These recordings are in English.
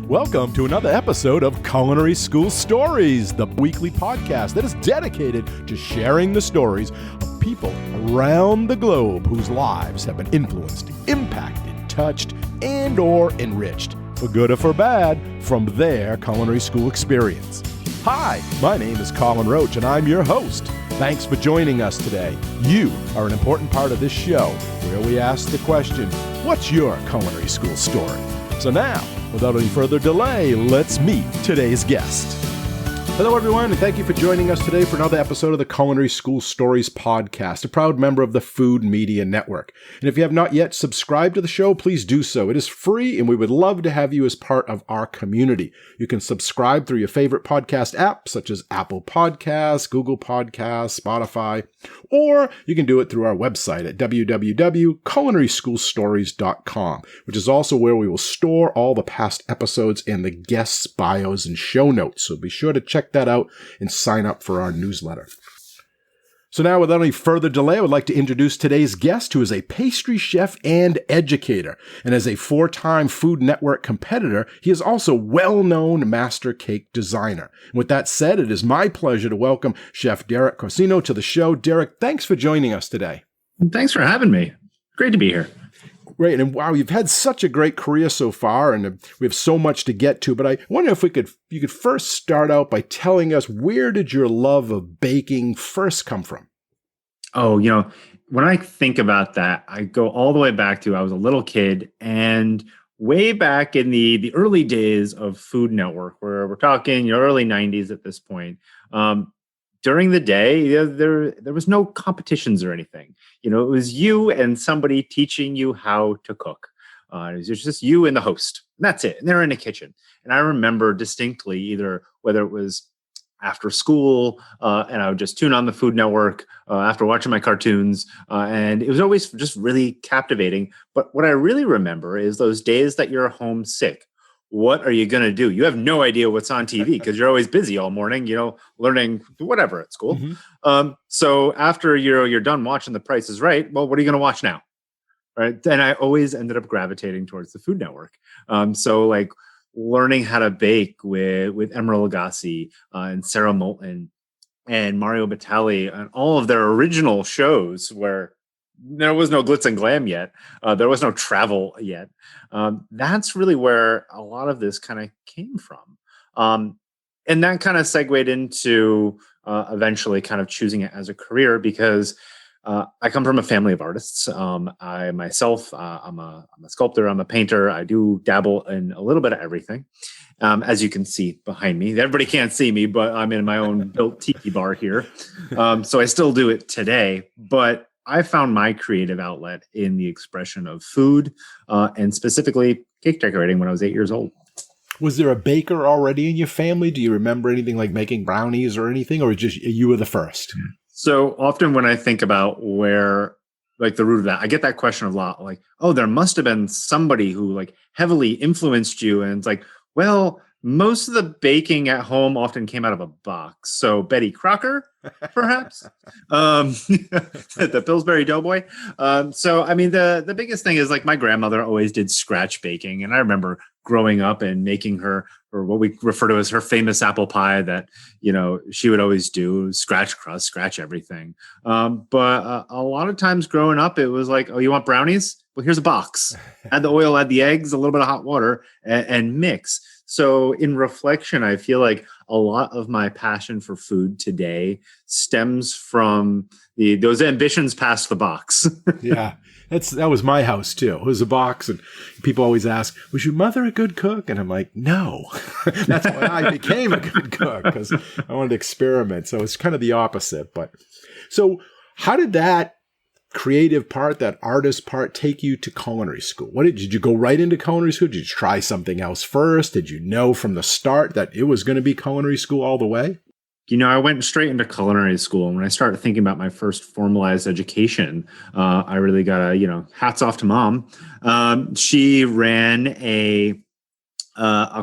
Welcome to another episode of Culinary School Stories, the weekly podcast that is dedicated to sharing the stories of people around the globe whose lives have been influenced, impacted, touched, and or enriched, for good or for bad, from their culinary school experience. Hi, my name is Colin Roach, and I'm your host. Thanks for joining us today. You are an important part of this show, where we ask the question, what's your culinary school story? So now, without any further delay, let's meet today's guest. Hello, everyone, and thank you for joining us today for another episode of the Culinary School Stories podcast, a proud member of the Food Media Network. And if you have not yet subscribed to the show, please do so. It is free, and we would love to have you as part of our community. You can subscribe through your favorite podcast apps, such as Apple Podcasts, Google Podcasts, Spotify, or you can do it through our website at www.culinaryschoolstories.com, which is also where we will store all the past episodes and the guests' bios and show notes. So be sure to check that out and sign up for our newsletter. So now, without any further delay, I would like to introduce today's guest, who is a pastry chef and educator. And as a four-time Food Network competitor, he is also a well-known master cake designer. And with that said, it is my pleasure to welcome Chef Derek Corsino to the show. Derek, thanks for joining us today. Thanks for having me. Great to be here. Great. And wow, you've had such a great career so far, and we have so much to get to. But I wonder if you could first start out by telling us, where did your love of baking first come from? Oh, when I think about that, I go all the way back to I was a little kid, and way back in the early days of Food Network, where we're talking early 90s at this point. During the day, there was no competitions or anything. It was you and somebody teaching you how to cook. It was just you and the host. And that's it. And they're in a kitchen. And I remember distinctly either whether it was after school and I would just tune on the Food Network after watching my cartoons. And it was always just really captivating. But what I really remember is those days that you're homesick. What are you going to do? You have no idea what's on TV because you're always busy all morning, learning whatever at school. Mm-hmm. So after you're done watching The Price is Right, well, what are you going to watch now? Right. And I always ended up gravitating towards the Food Network. So like learning how to bake with Emeril Lagasse and Sarah Moulton and Mario Batali and all of their original shows where there was no glitz and glam yet. There was no travel yet. That's really where a lot of this kind of came from. And that kind of segued into eventually kind of choosing it as a career because I come from a family of artists. I myself, I'm a sculptor, I'm a painter. I do dabble in a little bit of everything. As you can see behind me, everybody can't see me, but I'm in my own built tiki bar here. So I still do it today, but I found my creative outlet in the expression of food and specifically cake decorating when I was 8 years old. Was there a baker already in your family? Do you remember anything like making brownies or anything, or just you were the first? So often when I think about where, like the root of that, I get that question a lot, like, oh, there must have been somebody who like heavily influenced you. And it's like, well, most of the baking at home often came out of a box. So Betty Crocker, perhaps, the Pillsbury Doughboy. So, I mean, the biggest thing is like my grandmother always did scratch baking. And I remember growing up and making her, or what we refer to as her famous apple pie that, she would always do, scratch crust, scratch everything. But a lot of times growing up, it was like, oh, you want brownies? Well, here's a box. Add the oil, add the eggs, a little bit of hot water, and mix. So in reflection, I feel like a lot of my passion for food today stems from those ambitions past the box. Yeah, that was my house too. It was a box, and people always ask, was your mother a good cook? And I'm like, no. That's why I became a good cook, because I wanted to experiment. So it's kind of the opposite. But so how did that creative part, that artist part, take you to culinary school? Did you go right into culinary school? Did you try something else first? Did you know from the start that it was going to be culinary school all the way? I went straight into culinary school. And when I started thinking about my first formalized education, I really got hats off to Mom. She ran a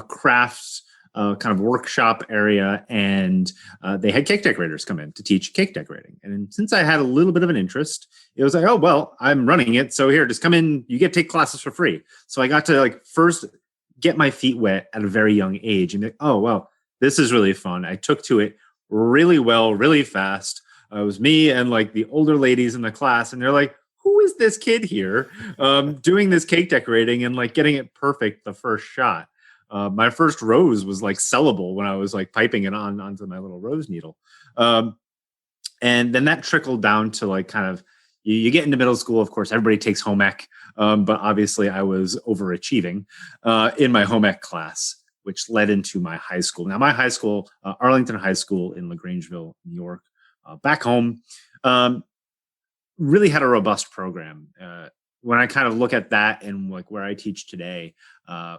craft kind of workshop area, and they had cake decorators come in to teach cake decorating. And since I had a little bit of an interest, it was like, oh, well, I'm running it. So here, just come in, you get to take classes for free. So I got to first get my feet wet at a very young age and be like, oh, well, this is really fun. I took to it really well, really fast. It was me and like the older ladies in the class, and they're like, who is this kid here doing this cake decorating and like getting it perfect the first shot? My first rose was like sellable when I was like piping it onto my little rose needle. And then that trickled down to like kind of, you get into middle school, of course, everybody takes home ec, but obviously I was overachieving in my home ec class, which led into my high school. Now, my high school, Arlington High School in LaGrangeville, New York, back home, really had a robust program. When I kind of look at that and like where I teach today,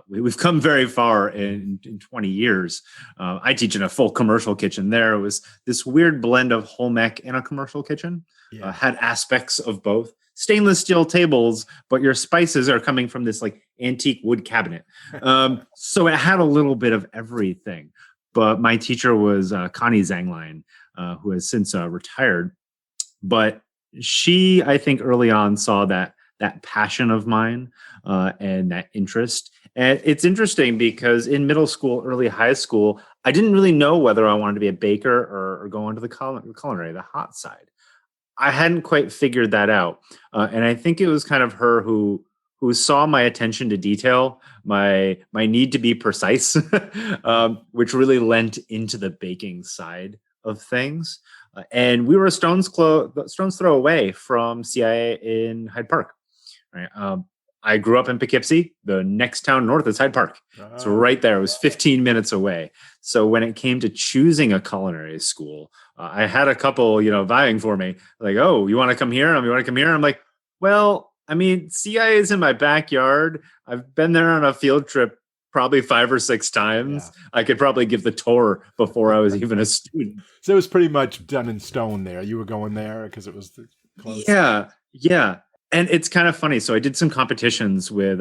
we've come very far in 20 years. I teach in a full commercial kitchen there. It was this weird blend of home ec and a commercial kitchen. Yeah. Had aspects of both. Stainless steel tables, but your spices are coming from this like antique wood cabinet. So it had a little bit of everything. But my teacher was Connie Zangline, who has since retired. But she, I think early on saw that passion of mine and that interest. And it's interesting because in middle school, early high school, I didn't really know whether I wanted to be a baker or go into the culinary, the hot side. I hadn't quite figured that out. And I think it was kind of her who saw my attention to detail, my need to be precise, which really lent into the baking side of things. And we were a stone's throw away from CIA in Hyde Park. Right. I grew up in Poughkeepsie. The next town north is Hyde Park. So right there, it was 15 minutes away. So when it came to choosing a culinary school, I had a couple, vying for me. Like, oh, you want to come here? You want to come here? I'm like, well, I mean, CIA is in my backyard. I've been there on a field trip probably 5 or 6 times. Yeah. I could probably give the tour before I was even a student. So it was pretty much done in stone there. You were going there because it was close. Yeah. And it's kind of funny. So I did some competitions with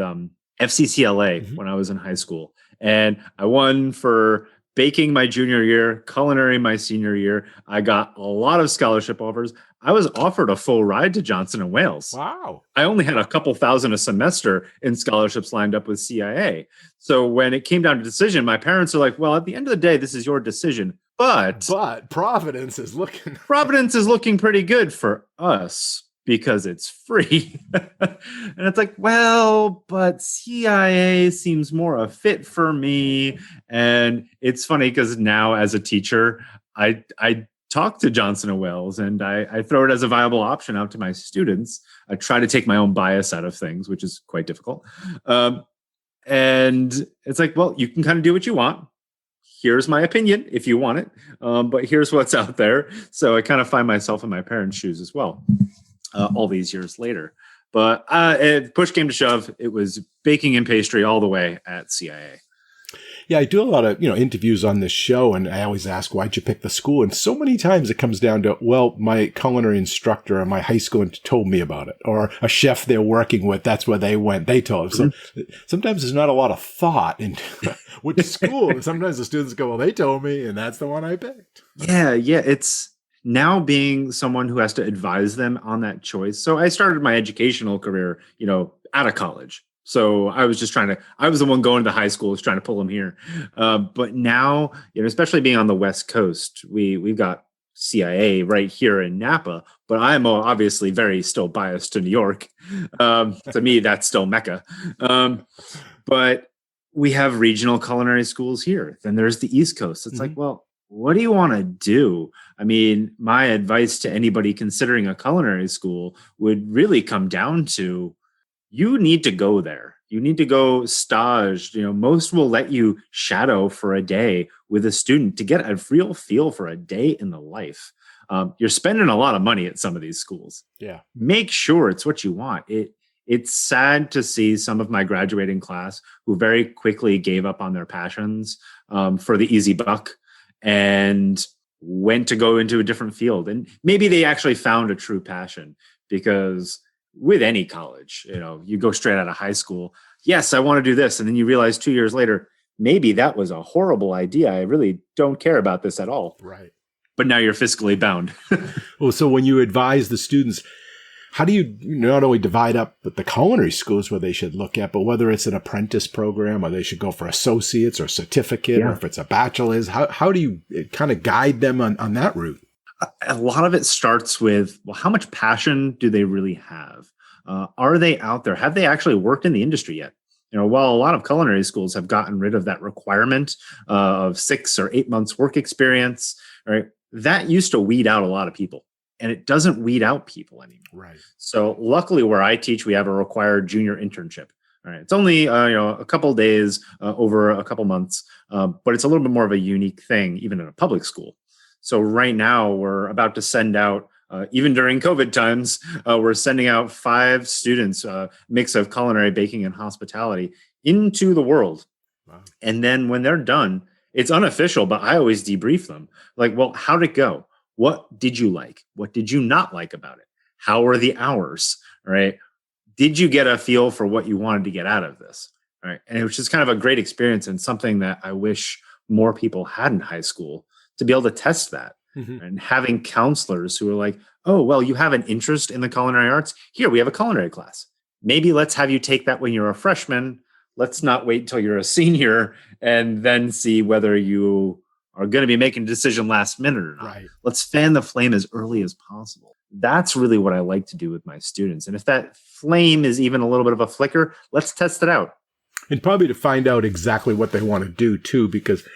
FCCLA when I was in high school. And I won for baking my junior year, culinary my senior year. I got a lot of scholarship offers. I was offered a full ride to Johnson & Wales. Wow. I only had a couple thousand a semester in scholarships lined up with CIA. So when it came down to decision, my parents are like, well, at the end of the day, this is your decision. But Providence is looking pretty good for us because it's free. And it's like, well, but CIA seems more a fit for me. And it's funny because now as a teacher, I talk to Johnson & Wales and I throw it as a viable option out to my students. I try to take my own bias out of things, which is quite difficult. And it's like, well, you can kind of do what you want. Here's my opinion if you want it. But here's what's out there. So I kind of find myself in my parents' shoes as well. All these years later. But push came to shove, it was baking and pastry all the way at CIA. Yeah, I do a lot of interviews on this show, and I always ask, why'd you pick the school? And so many times it comes down to, well, my culinary instructor at my high school told me about it, or a chef they're working with, that's where they went, they told them. So sometimes there's not a lot of thought into which school. And sometimes the students go, well, they told me, and that's the one I picked. Yeah, it's now being someone who has to advise them on that choice. So I started my educational career, out of college. So I was I was the one going to high school, was trying to pull them here. But now, especially being on the West Coast, we've got CIA right here in Napa, but I'm obviously very still biased to New York. To me, that's still Mecca. But we have regional culinary schools here. Then there's the East Coast. It's like, well, what do you want to do? I mean, my advice to anybody considering a culinary school would really come down to, you need to go there. You need to go stage. Most will let you shadow for a day with a student to get a real feel for a day in the life. You're spending a lot of money at some of these schools. Yeah. Make sure it's what you want. It's sad to see some of my graduating class who very quickly gave up on their passions for the easy buck and went to go into a different field. And maybe they actually found a true passion, because with any college, you go straight out of high school. Yes, I want to do this. And then you realize 2 years later, maybe that was a horrible idea. I really don't care about this at all. Right. But now you're fiscally bound. Well, so when you advise the students, How do you not only divide up the culinary schools where they should look at, but whether it's an apprentice program or they should go for associates or certificate, or if it's a bachelor's, how do you kind of guide them on that route? A lot of it starts with, well, how much passion do they really have? Are they out there? Have they actually worked in the industry yet? While a lot of culinary schools have gotten rid of that requirement of 6 or 8 months work experience, right? That used to weed out a lot of people, and it doesn't weed out people anymore. Right. So luckily where I teach, we have a required junior internship. All right. It's only, a couple of days over a couple months, but it's a little bit more of a unique thing, even in a public school. So right now we're about to send out, even during COVID times, we're sending out 5 students, mix of culinary, baking, and hospitality into the world. Wow. And then when they're done, it's unofficial, but I always debrief them. Like, well, how'd it go? What did you like? What did you not like about it? How were the hours? Right? Did you get a feel for what you wanted to get out of this? Right? And it was just kind of a great experience and something that I wish more people had in high school, to be able to test that. Mm-hmm. And having counselors who are like, oh, well, you have an interest in the culinary arts. Here, we have a culinary class. Maybe let's have you take that when you're a freshman. Let's not wait until you're a senior and then see whether you are going to be making a decision last minute or not. Right. Let's fan the flame as early as possible. That's really what I like to do with my students. And if that flame is even a little bit of a flicker, let's test it out. And probably to find out exactly what they want to do too, because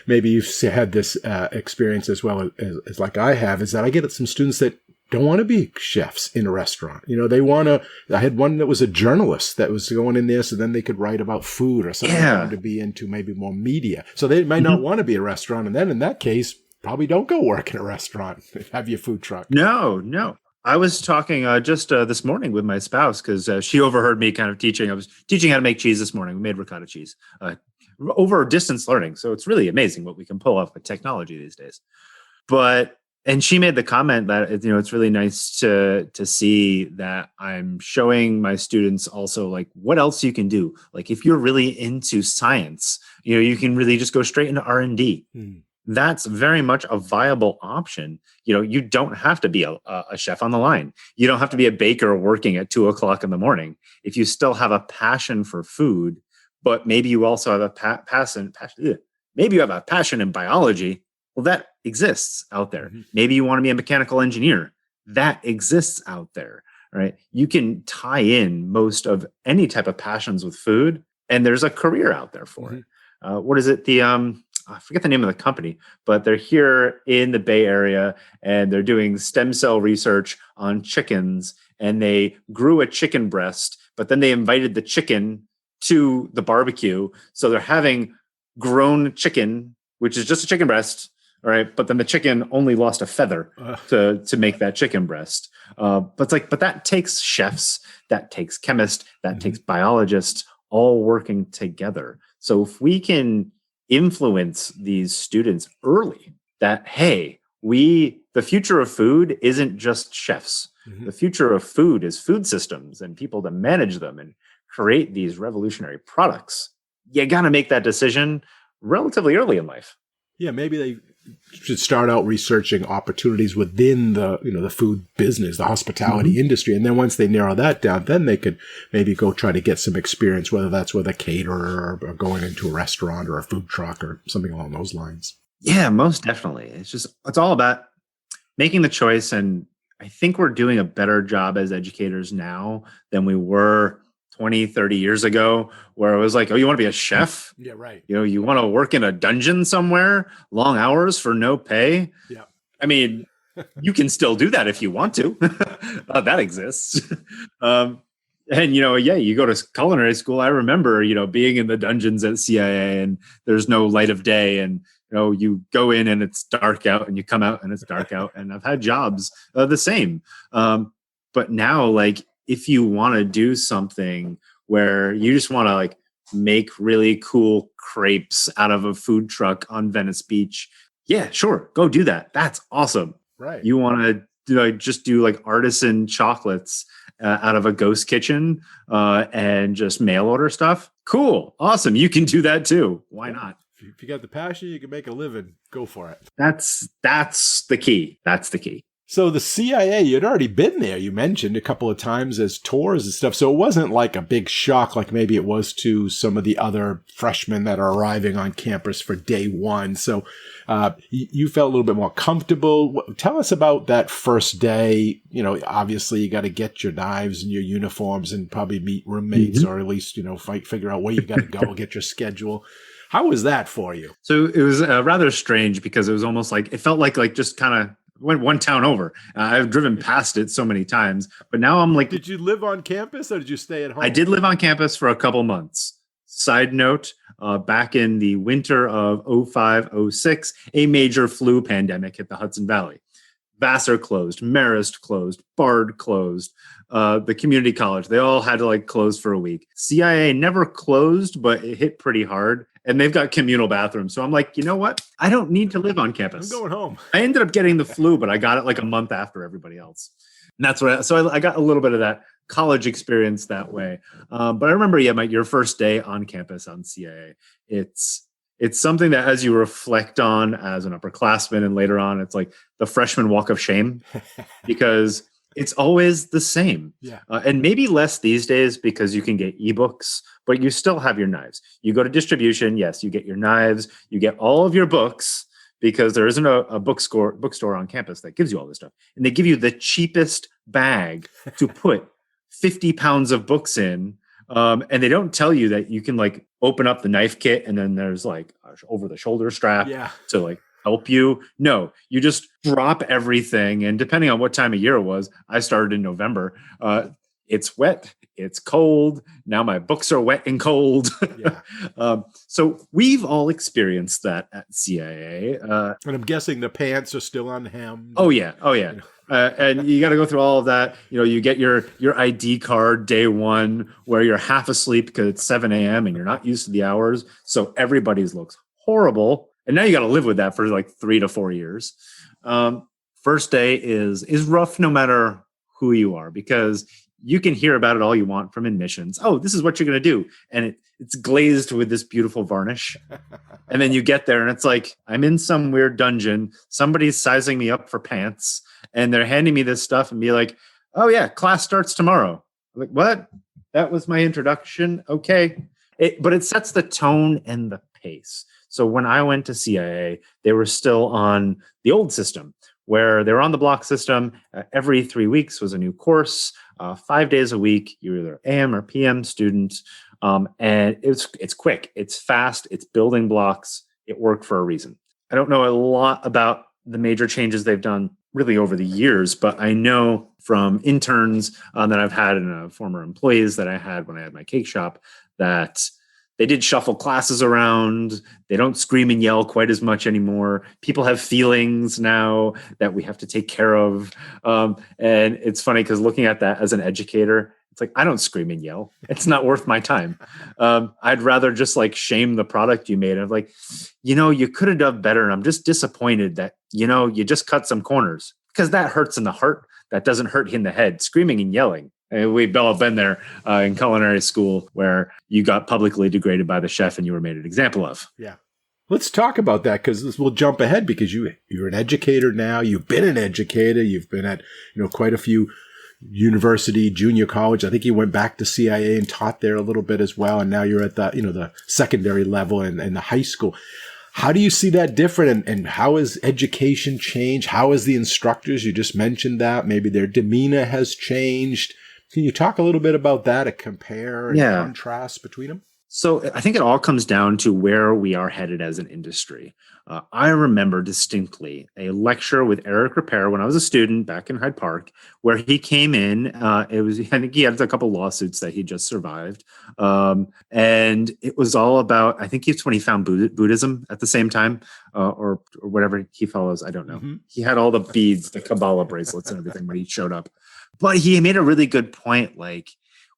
maybe you've had this experience as well as like I have, is that I get some students that don't want to be chefs in a restaurant. They want to, I had one that was a journalist that was going in there so then they could write about food or something. They wanted to be into maybe more media. So they might not want to be a restaurant. And then in that case, probably don't go work in a restaurant. Have your food truck. No. I was talking just this morning with my spouse because she overheard me kind of teaching. I was teaching how to make cheese this morning. We made ricotta cheese over distance learning. So it's really amazing what we can pull off with technology these days. And she made the comment that, it's really nice to see that I'm showing my students also like what else you can do. Like if you're really into science, you can really just go straight into R&D. That's very much a viable option. You don't have to be a chef on the line. You don't have to be a baker working at 2:00 in the morning. If you still have a passion for food, but maybe you also have a maybe you have a passion in biology. Well, that exists out there. Mm-hmm. Maybe you want to be a mechanical engineer. That exists out there, right? You can tie in most of any type of passions with food, and there's a career out there for it. What is it? I forget the name of the company, but they're here in the Bay Area and they're doing stem cell research on chickens, and they grew a chicken breast, but then they invited the chicken to the barbecue. So they're having grown chicken, which is just a chicken breast. All right. But then the chicken only lost a feather to make that chicken breast. But that takes chefs, that takes chemists, that takes biologists all working together. So if we can influence these students early that, hey, the future of food isn't just chefs. Mm-hmm. The future of food is food systems and people to manage them and create these revolutionary products. You got to make that decision relatively early in life. Yeah, maybe they should start out researching opportunities within the food business, the hospitality industry. And then once they narrow that down, then they could maybe go try to get some experience, whether that's with a caterer or going into a restaurant or a food truck or something along those lines. Yeah, most definitely. It's all about making the choice. And I think we're doing a better job as educators now than we were 20, 30 years ago, where it was like, oh, you want to be a chef? Yeah, right. You want to work in a dungeon somewhere, long hours for no pay? Yeah. I mean, you can still do that if you want to. That exists. You go to culinary school. I remember, being in the dungeons at CIA and there's no light of day, and you go in and it's dark out and you come out and it's dark out. And I've had jobs the same. But now, if you want to do something where you just want to make really cool crepes out of a food truck on Venice Beach, yeah, sure, go do that. That's awesome. Right. You want to just do artisan chocolates out of a ghost kitchen and just mail order stuff? Cool. Awesome. You can do that too. Why not? If you got the passion, you can make a living. Go for it. That's the key. That's the key. So the CIA, you'd already been there, you mentioned a couple of times as tours and stuff. So it wasn't like a big shock like maybe it was to some of the other freshmen that are arriving on campus for day one. So you felt a little bit more comfortable. Tell us about that first day. You know, obviously you got to get your knives and your uniforms and probably meet roommates or at least, figure out where you got to go, get your schedule. How was that for you? So it was rather strange because it was almost like, it felt like just kind of went one town over. I've driven past it so many times, but now I'm like... Did you live on campus or did you stay at home? I did live on campus for a couple months. Side note, back in the winter of 05, 06, a major flu pandemic hit the Hudson Valley. Vassar closed, Marist closed, Bard closed, the community college, they all had to close for a week. CIA never closed, but it hit pretty hard. And they've got communal bathrooms. So I'm like, you know what? I don't need to live on campus. I'm going home. I ended up getting the flu, but I got it a month after everybody else. And that's what I got a little bit of that college experience that way. But I remember, your first day on campus on CIA. It's something that as you reflect on as an upperclassman and later on, it's like the freshman walk of shame because it's always the same. Yeah. And maybe less these days because you can get ebooks, but you still have your knives. You go to distribution. Yes, you get your knives. You get all of your books because there isn't a bookstore on campus that gives you all this stuff. And they give you the cheapest bag to put 50 pounds of books in. And they don't tell you that you can open up the knife kit and then there's over the shoulder strap to help you. No, you just drop everything. And depending on what time of year it was, I started in November. It's wet. It's cold. Now my books are wet and cold. Yeah. So we've all experienced that at CIA. And I'm guessing the pants are still unhemmed. Oh, yeah. Oh, yeah. And you got to go through all of that. You get your ID card day one where you're half asleep because it's 7 a.m. and you're not used to the hours. So everybody's looks horrible. And now you got to live with that for 3 to 4 years. First day is rough no matter who you are because you can hear about it all you want from admissions. Oh, this is what you're going to do. And it's glazed with this beautiful varnish. And then you get there and it's like, I'm in some weird dungeon. Somebody's sizing me up for pants and they're handing me this stuff and be like, oh yeah, class starts tomorrow. I'm like, what? That was my introduction. Okay. But it sets the tone and the pace. So when I went to CIA, they were still on the old system where they were on the block system. Every 3 weeks was a new course, 5 days a week. You're either AM or PM student. And it's quick, it's fast, it's building blocks. It worked for a reason. I don't know a lot about the major changes they've done really over the years, but I know from interns that I've had and former employees that I had when I had my cake shop that they did shuffle classes around. They don't scream and yell quite as much anymore. People have feelings now that we have to take care of. And it's funny because looking at that as an educator, it's like, I don't scream and yell. It's not worth my time. I'd rather just shame the product you made. I'm like, you could have done better. And I'm just disappointed that, you just cut some corners because that hurts in the heart. That doesn't hurt in the head. Screaming and yelling. And we've all been there in culinary school where you got publicly degraded by the chef and you were made an example of. Yeah. Let's talk about that because we'll jump ahead because you're an educator now. You've been an educator. You've been at, quite a few university, junior college. I think you went back to CIA and taught there a little bit as well. And now you're at the, the secondary level and the high school. How do you see that different and how has education changed? How has the instructors, you just mentioned that, maybe their demeanor has changed. Can you talk a little bit about that, a compare and contrast between them? So I think it all comes down to where we are headed as an industry. I remember distinctly a lecture with Eric Repair when I was a student back in Hyde Park, where he came in. I think he had a couple lawsuits that he just survived. And it was all about, I think it's when he found Buddhism at the same time, or whatever he follows. I don't know. Mm-hmm. He had all the beads, the Kabbalah bracelets and everything when he showed up. But he made a really good point.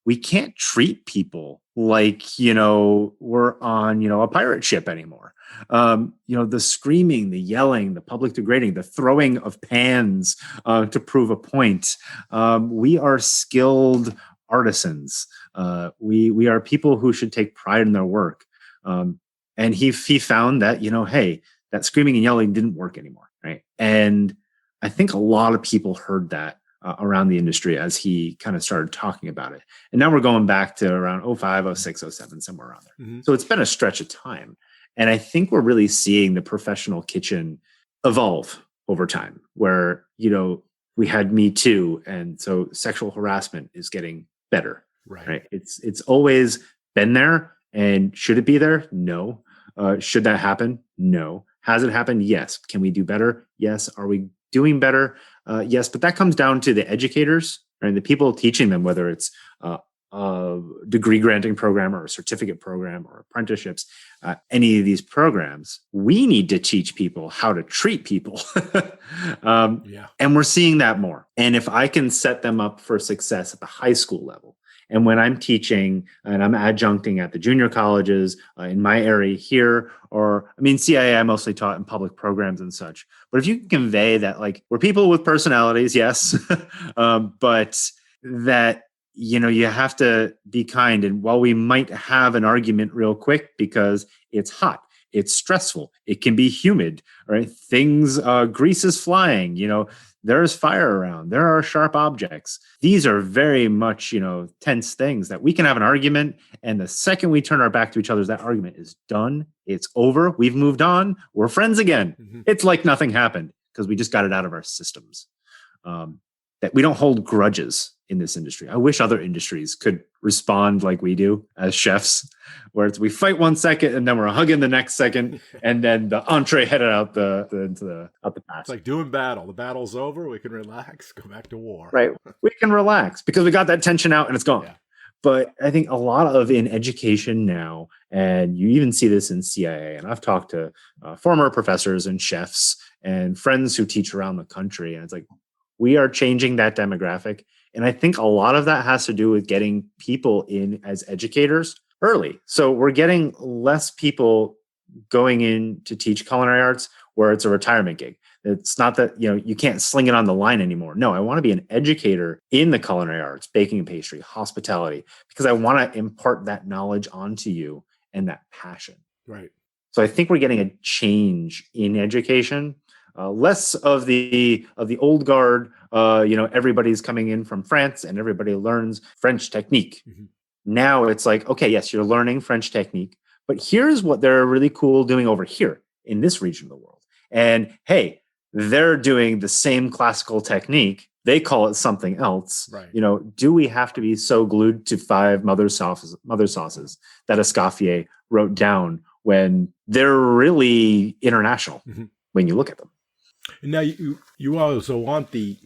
We can't treat people like, we're on, a pirate ship anymore. The screaming, the yelling, the public degrading, the throwing of pans to prove a point. We are skilled artisans. We are people who should take pride in their work. And he found that, hey, that screaming and yelling didn't work anymore. Right. And I think a lot of people heard that around the industry as he kind of started talking about it. And now we're going back to around '05, '06, '07, somewhere around there. Mm-hmm. So it's been a stretch of time. And I think we're really seeing the professional kitchen evolve over time where, we had Me Too. And so sexual harassment is getting better, right? It's always been there. And should it be there? No. Should that happen? No. Has it happened? Yes. Can we do better? Yes. Are we doing better? Yes. But that comes down to the educators, right? The people teaching them, whether it's a degree granting program or a certificate program or apprenticeships, any of these programs, we need to teach people how to treat people. And we're seeing that more. And if I can set them up for success at the high school level, and when I'm teaching and I'm adjuncting at the junior colleges in my area here, CIA, I mostly taught in public programs and such. But if you can convey that, like, we're people with personalities, yes, but that, you have to be kind. And while we might have an argument real quick because it's hot, it's stressful, it can be humid, right? Grease is flying, there's fire around, there are sharp objects. These are very much, tense things that we can have an argument. And the second we turn our back to each other, that argument is done. It's over. We've moved on. We're friends again. Mm-hmm. It's like nothing happened because we just got it out of our systems. That we don't hold grudges in this industry. I wish other industries could respond like we do as chefs, where we fight 1 second and then we're hugging the next second, and then the entree headed out the pass. It's like doing battle. The battle's over. We can relax. Go back to war. Right. We can relax because we got that tension out and it's gone. Yeah. But I think a lot of in education now, and you even see this in CIA, and I've talked to former professors and chefs and friends who teach around the country, and it's like, we are changing that demographic. And I think a lot of that has to do with getting people in as educators early. So we're getting less people going in to teach culinary arts where it's a retirement gig. It's not that, you can't sling it on the line anymore. No, I want to be an educator in the culinary arts, baking and pastry, hospitality, because I want to impart that knowledge onto you and that passion. Right. So I think we're getting a change in education. Less of the old guard, everybody's coming in from France and everybody learns French technique. Mm-hmm. Now it's like, okay, yes, you're learning French technique, but here's what they're really cool doing over here in this region of the world. And hey, they're doing the same classical technique. They call it something else. Right. Do we have to be so glued to 5 mother sauces that Escoffier wrote down when they're really international when you look at them? And now you also want the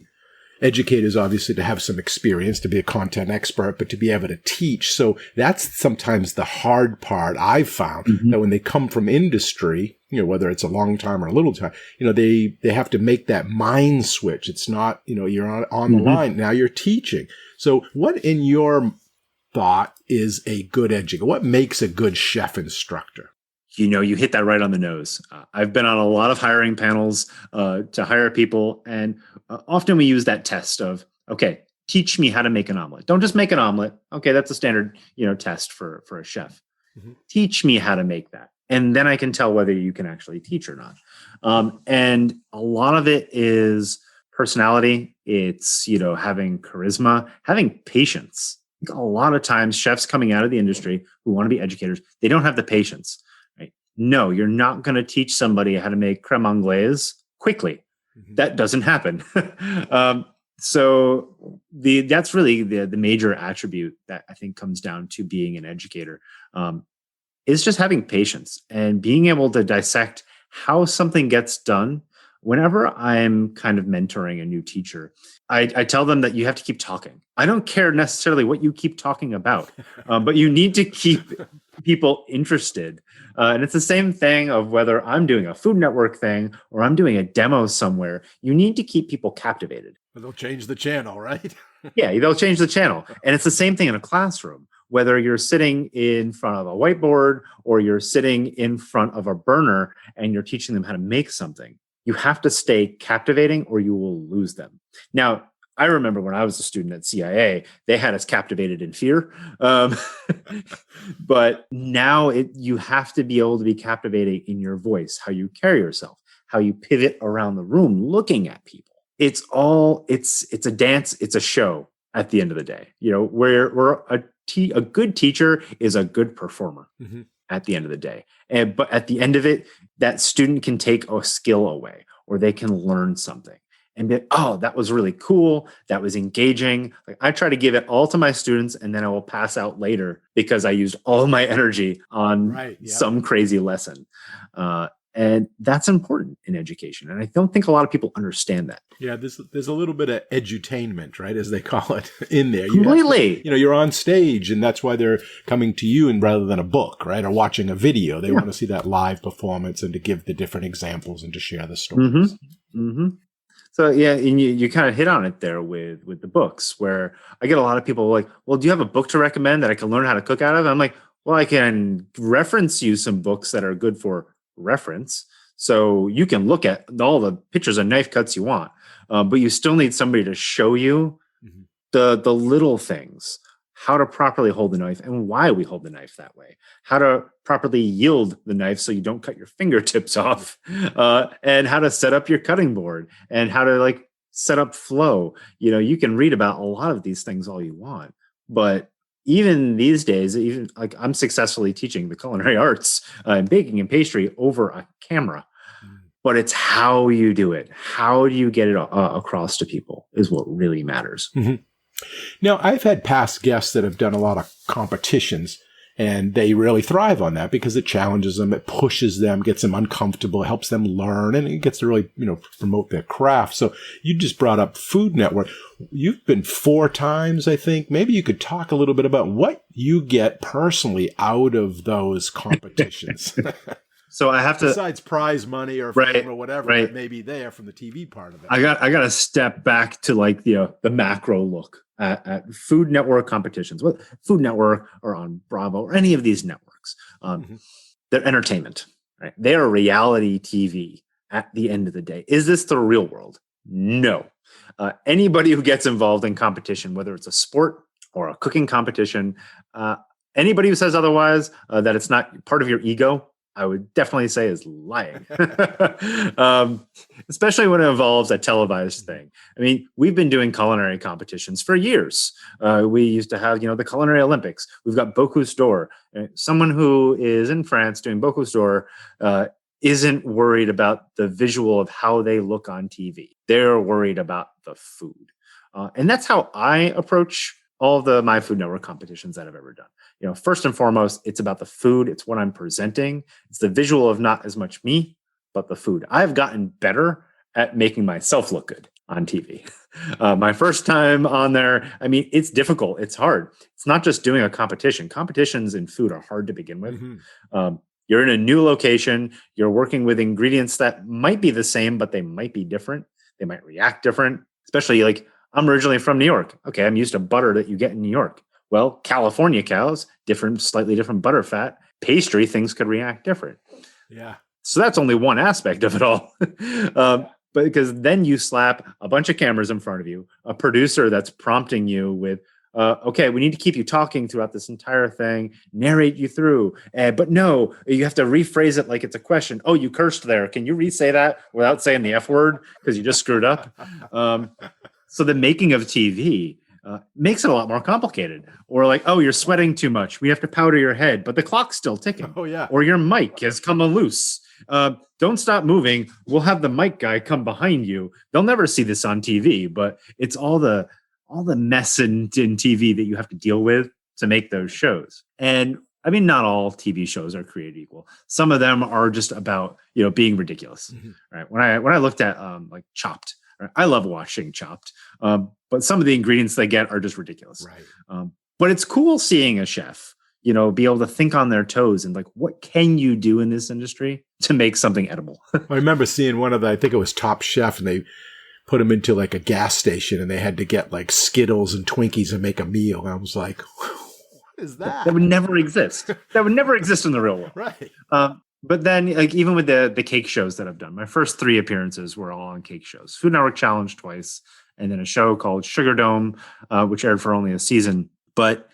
educators, obviously, to have some experience, to be a content expert, but to be able to teach. So that's sometimes the hard part I've found, that when they come from industry, whether it's a long time or a little time, they have to make that mind switch. It's not, you're on the line. Now you're teaching. So what in your thought is a good educator? What makes a good chef instructor? You hit that right on the nose. I've been on a lot of hiring panels to hire people. And often we use that test of, okay, teach me how to make an omelet. Don't just make an omelet. Okay, that's a standard, test for a chef. Mm-hmm. Teach me how to make that. And then I can tell whether you can actually teach or not. And a lot of it is personality. It's, having charisma, having patience. A lot of times chefs coming out of the industry who want to be educators, they don't have the patience. No, you're not going to teach somebody how to make creme anglaise quickly. Mm-hmm. That doesn't happen. So that's really the major attribute that I think comes down to being an educator, is just having patience and being able to dissect how something gets done. Whenever I'm kind of mentoring a new teacher, I tell them that you have to keep talking. I don't care necessarily what you keep talking about, but you need to keep people interested. And it's the same thing of whether I'm doing a Food Network thing or I'm doing a demo somewhere. You need to keep people captivated. They'll change the channel, right? Yeah, they'll change the channel. And it's the same thing in a classroom, whether you're sitting in front of a whiteboard or you're sitting in front of a burner and you're teaching them how to make something. You have to stay captivating or you will lose them. Now, I remember when I was a student at CIA, they had us captivated in fear. But now you have to be able to be captivating in your voice, how you carry yourself, how you pivot around the room looking at people. it's a dance, it's a show at the end of the day. Where a good teacher is a good performer at the end of the day. But at the end of it, that student can take a skill away, or they can learn something and be, oh, that was really cool. That was engaging. Like, I try to give it all to my students, and then I will pass out later because I used all my energy on some crazy lesson. And that's important in education. And I don't think a lot of people understand that. Yeah, there's a little bit of edutainment, right, as they call it, in there. Completely. You're on stage, and that's why they're coming to you, and rather than a book, right, or watching a video. They want to see that live performance and to give the different examples and to share the stories. So, and you kind of hit on it there with the books, where I get a lot of people like, well, do you have a book to recommend that I can learn how to cook out of? I'm like, well, I can reference you some books that are good for reference. So you can look at all the pictures and knife cuts you want, but you still need somebody to show you the little things, how to properly hold the knife and why we hold the knife that way, how to properly yield the knife so you don't cut your fingertips off, and how to set up your cutting board and how to set up flow. You can read about a lot of these things all you want, but even these days, even I'm successfully teaching the culinary arts and baking and pastry over a camera, but it's how you do it. How do you get it across to people is what really matters. Now, I've had past guests that have done a lot of competitions, and they really thrive on that because it challenges them, it pushes them, gets them uncomfortable, helps them learn, and it gets to really, promote their craft. So you just brought up Food Network. You've been 4 times, I think. Maybe you could talk a little bit about what you get personally out of those competitions. So I have to, besides prize money or fame or whatever that may be there from the TV part of it. I got to step back to the macro look at Food Network competitions. What Food Network or on Bravo or any of these networks, they're entertainment. Right? They are reality TV. At the end of the day, is this the real world? No. Anybody who gets involved in competition, whether it's a sport or a cooking competition, anybody who says otherwise, that it's not part of your ego, I would definitely say is lying, especially when it involves a televised thing. I mean, we've been doing culinary competitions for years. We used to have, the Culinary Olympics. We've got Bocuse d'Or. Someone who is in France doing Bocuse d'Or isn't worried about the visual of how they look on TV. They're worried about the food. And that's how I approach all of my Food Network competitions that I've ever done. First and foremost, it's about the food. It's what I'm presenting. It's the visual of not as much me, but the food. I've gotten better at making myself look good on TV. My first time on there, I mean, it's difficult. It's hard. It's not just doing a competition. Competitions in food are hard to begin with. You're in a new location. You're working with ingredients that might be the same, but they might be different. They might react different, especially I'm originally from New York. Okay, I'm used to butter that you get in New York. Well, California cows, slightly different butter fat. Pastry, things could react different. Yeah. So that's only one aspect of it all. But because then you slap a bunch of cameras in front of you, a producer that's prompting you with, okay, we need to keep you talking throughout this entire thing, narrate you through. But no, you have to rephrase it like it's a question. Oh, you cursed there. Can you re-say that without saying the F word because you just screwed up? So the making of TV makes it a lot more complicated. Or oh, you're sweating too much. We have to powder your head, but the clock's still ticking. Oh, yeah. Or your mic has come loose. Don't stop moving. We'll have the mic guy come behind you. They'll never see this on TV, but it's all the mess in TV that you have to deal with to make those shows. And I mean, not all TV shows are created equal. Some of them are just about, being ridiculous. Right. When I looked at Chopped, right? I love watching Chopped. But some of the ingredients they get are just ridiculous. Right. But it's cool seeing a chef, be able to think on their toes and what can you do in this industry to make something edible? I remember seeing one of I think it was Top Chef, and they put them into a gas station, and they had to get Skittles and Twinkies and make a meal. And I was like, what is that? That would never exist. That would never exist in the real world. Right. But then even with the cake shows that I've done, my first 3 appearances were all on cake shows. Food Network Challenge twice, and then a show called Sugar Dome, which aired for only a season. But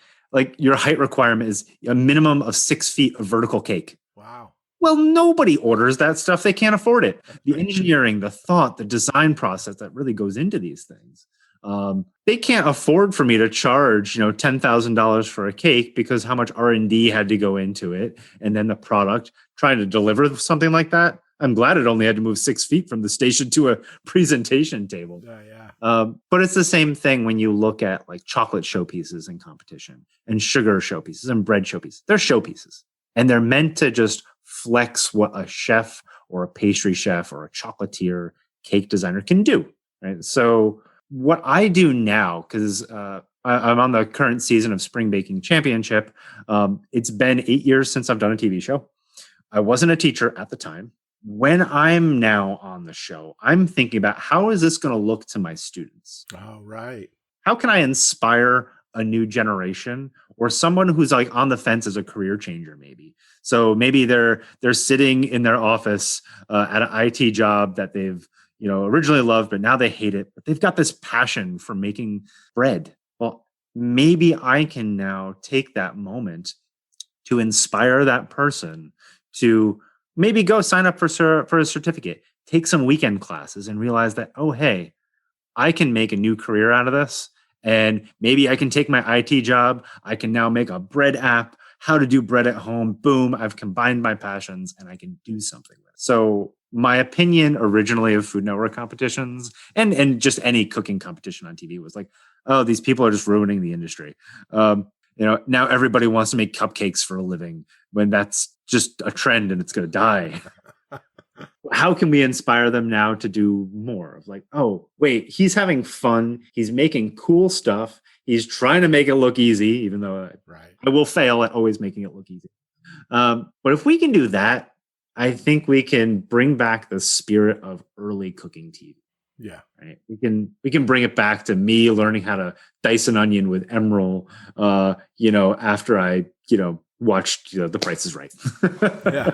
your height requirement is a minimum of 6 feet of vertical cake. Wow. Well, nobody orders that stuff. They can't afford it. The engineering, the thought, the design process that really goes into these things. They can't afford for me to charge, $10,000 for a cake because how much R&D had to go into it. And then the product, trying to deliver something like that. I'm glad it only had to move 6 feet from the station to a presentation table. But it's the same thing when you look at like chocolate showpieces in competition and sugar showpieces and bread showpieces. They're showpieces. And they're meant to just flex what a chef or a pastry chef or a chocolatier cake designer can do. Right. So what I do now, because I'm on the current season of Spring Baking Championship, it's been 8 years since I've done a TV show. I wasn't a teacher at the time. When I'm now on the show, I'm thinking about how is this going to look to my students? Oh, right. How can I inspire a new generation or someone who's like on the fence as a career changer, maybe? So maybe they're sitting in their office at an IT job that they've originally loved, but now they hate it. But they've got this passion for making bread. Well, maybe I can now take that moment to inspire that person to maybe go sign up for a certificate, take some weekend classes and realize that, oh, hey, I can make a new career out of this. And maybe I can take my IT job. I can now make a bread app, how to do bread at home. Boom, I've combined my passions and I can do something with it. So my opinion originally of Food Network competitions and just any cooking competition on TV was like, oh, these people are just ruining the industry. Now everybody wants to make cupcakes for a living when that's just a trend and it's going to die. How can we inspire them now to do more of like, oh, wait, he's having fun. He's making cool stuff. He's trying to make it look easy, even though I will fail at always making it look easy. But if we can do that, I think we can bring back the spirit of early cooking TV. Yeah. Right. We can bring it back to me learning how to dice an onion with Emerald, after I, watched, The Price is Right. Yeah.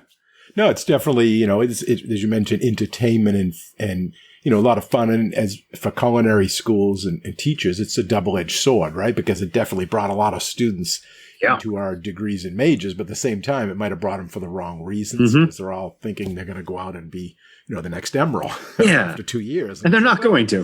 No, it's definitely, it's as you mentioned, entertainment and a lot of fun. And as for culinary schools and teachers, it's a double-edged sword, right? Because it definitely brought a lot of students into our degrees and majors, but at the same time, it might have brought them for the wrong reasons because they're all thinking they're going to go out and be, the next Emerald after 2 years. And they're not going to.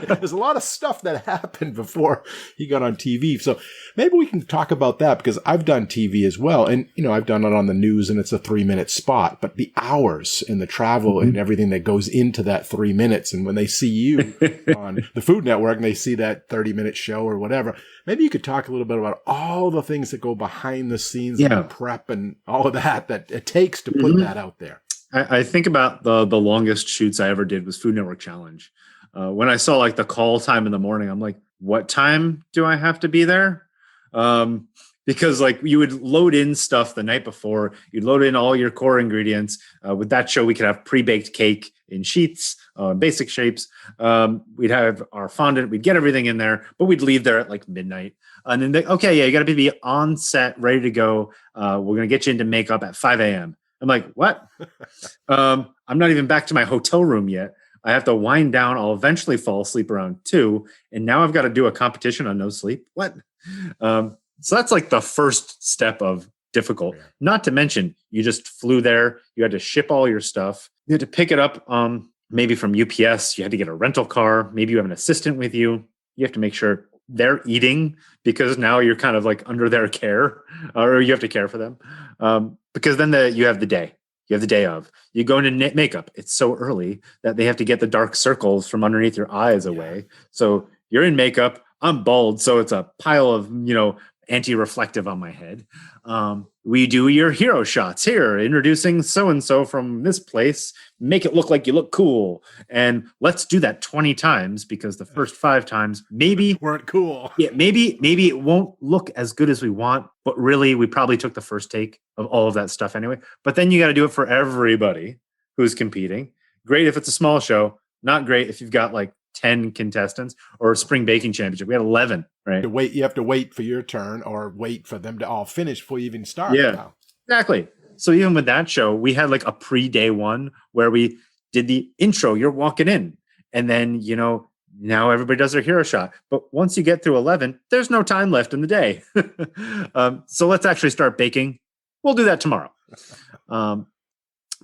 There's a lot of stuff that happened before he got on TV. So maybe we can talk about that because I've done TV as well. And, I've done it on the news and it's a 3-minute spot, but the hours and the travel and everything that goes into that 3 minutes. And when they see you on the Food Network and they see that 30-minute show or whatever, maybe you could talk a little bit about all the things that go behind the scenes and prep and all of that it takes to put that out there. I think about the longest shoots I ever did was Food Network Challenge. When I saw like the call time in the morning, I'm like, what time do I have to be there? Because like you would load in stuff the night before, you'd load in all your core ingredients. With that show, we could have pre-baked cake in sheets, basic shapes. We'd have our fondant, we'd get everything in there, but we'd leave there at like midnight. And then, you got to be on set, ready to go. We're going to get you into makeup at 5 a.m. I'm like, what? I'm not even back to my hotel room yet. I have to wind down. I'll eventually fall asleep around 2. And now I've got to do a competition on no sleep. What? So that's like the first step of difficult. Yeah. Not to mention, you just flew there. You had to ship all your stuff. You had to pick it up maybe from UPS. You had to get a rental car. Maybe you have an assistant with you. You have to make sure they're eating because now you're kind of like under their care or you have to care for them. Because then you have the day. You have the day of. You go into makeup. It's so early that they have to get the dark circles from underneath your eyes away. So you're in makeup. I'm bald, so it's a pile of, anti-reflective on my head. We do your hero shots here, introducing so-and-so from this place, make it look like you look cool. And let's do that 20 times because the first 5 times maybe weren't cool. Yeah, maybe it won't look as good as we want, but really we probably took the first take of all of that stuff anyway. But then you got to do it for everybody who's competing. Great if it's a small show, not great if you've got like 10 contestants or a spring baking championship. We had 11, right? You have to wait for your turn or wait for them to all finish before you even start. Yeah, now. Exactly. So even with that show, we had like a pre-day one where we did the intro, you're walking in. And then, now everybody does their hero shot. But once you get through 11, there's no time left in the day. So let's actually start baking. We'll do that tomorrow.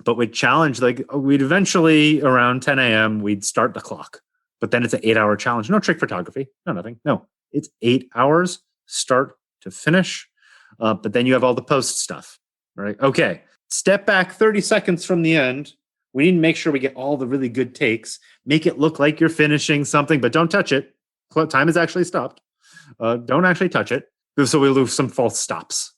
But we'd challenge, like we'd eventually around 10 a.m. we'd start the clock. But then it's an 8-hour challenge. No trick photography. No, nothing. No, it's 8 hours start to finish. But then you have all the post stuff, right? Okay. Step back 30 seconds from the end. We need to make sure we get all the really good takes. Make it look like you're finishing something, but don't touch it. Time is actually stopped. Don't actually touch it. So we'll do some false stops.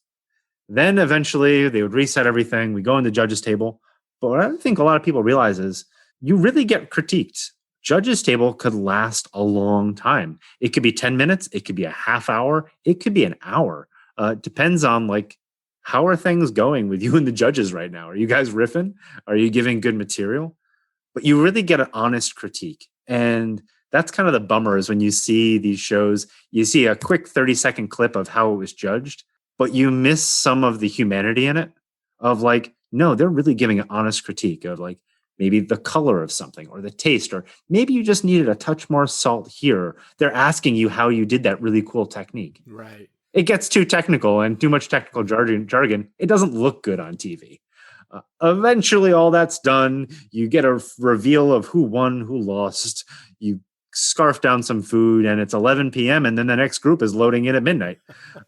Then eventually they would reset everything. We go in the judges table. But what I think a lot of people realize is you really get critiqued. Judges table could last a long time. It could be 10 minutes. It could be a half hour. It could be an hour. Depends on like, how are things going with you and the judges right now? Are you guys riffing? Are you giving good material? But you really get an honest critique. And that's kind of the bummer is when you see these shows, you see a quick 30-second clip of how it was judged, but you miss some of the humanity in it of like, no, they're really giving an honest critique of like maybe the color of something or the taste, or maybe you just needed a touch more salt here. They're asking you how you did that really cool technique. Right. It gets too technical and too much technical jargon. It doesn't look good on TV. Eventually, all that's done. You get a reveal of who won, who lost. You scarf down some food, and it's 11 p.m. And then the next group is loading in at midnight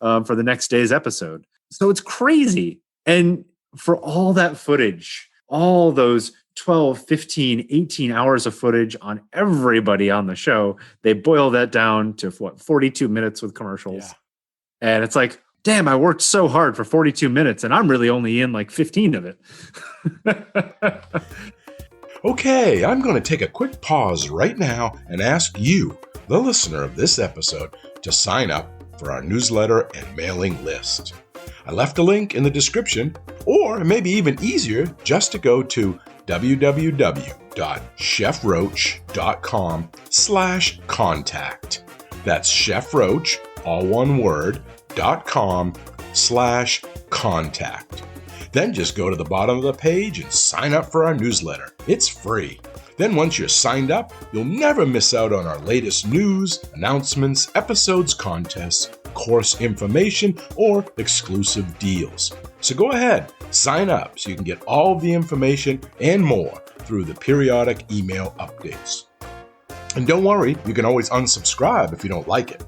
for the next day's episode. So it's crazy. And for all that footage, all those 12, 15, 18 hours of footage on everybody on the show, they boil that down to 42 minutes with commercials. Yeah. And it's like, damn, I worked so hard for 42 minutes and I'm really only in like 15 of it. Okay, I'm going to take a quick pause right now and ask you, the listener of this episode, to sign up for our newsletter and mailing list. I left a link in the description, or maybe even easier, just to go to www.chefroach.com/contact. That's Chef Roach, all one word, .com/contact. Then just go to the bottom of the page and sign up for our newsletter. It's free. Then once you're signed up, you'll never miss out on our latest news, announcements, episodes, contests, course information, or exclusive deals. So go ahead, sign up so you can get all of the information and more through the periodic email updates. And don't worry, you can always unsubscribe if you don't like it.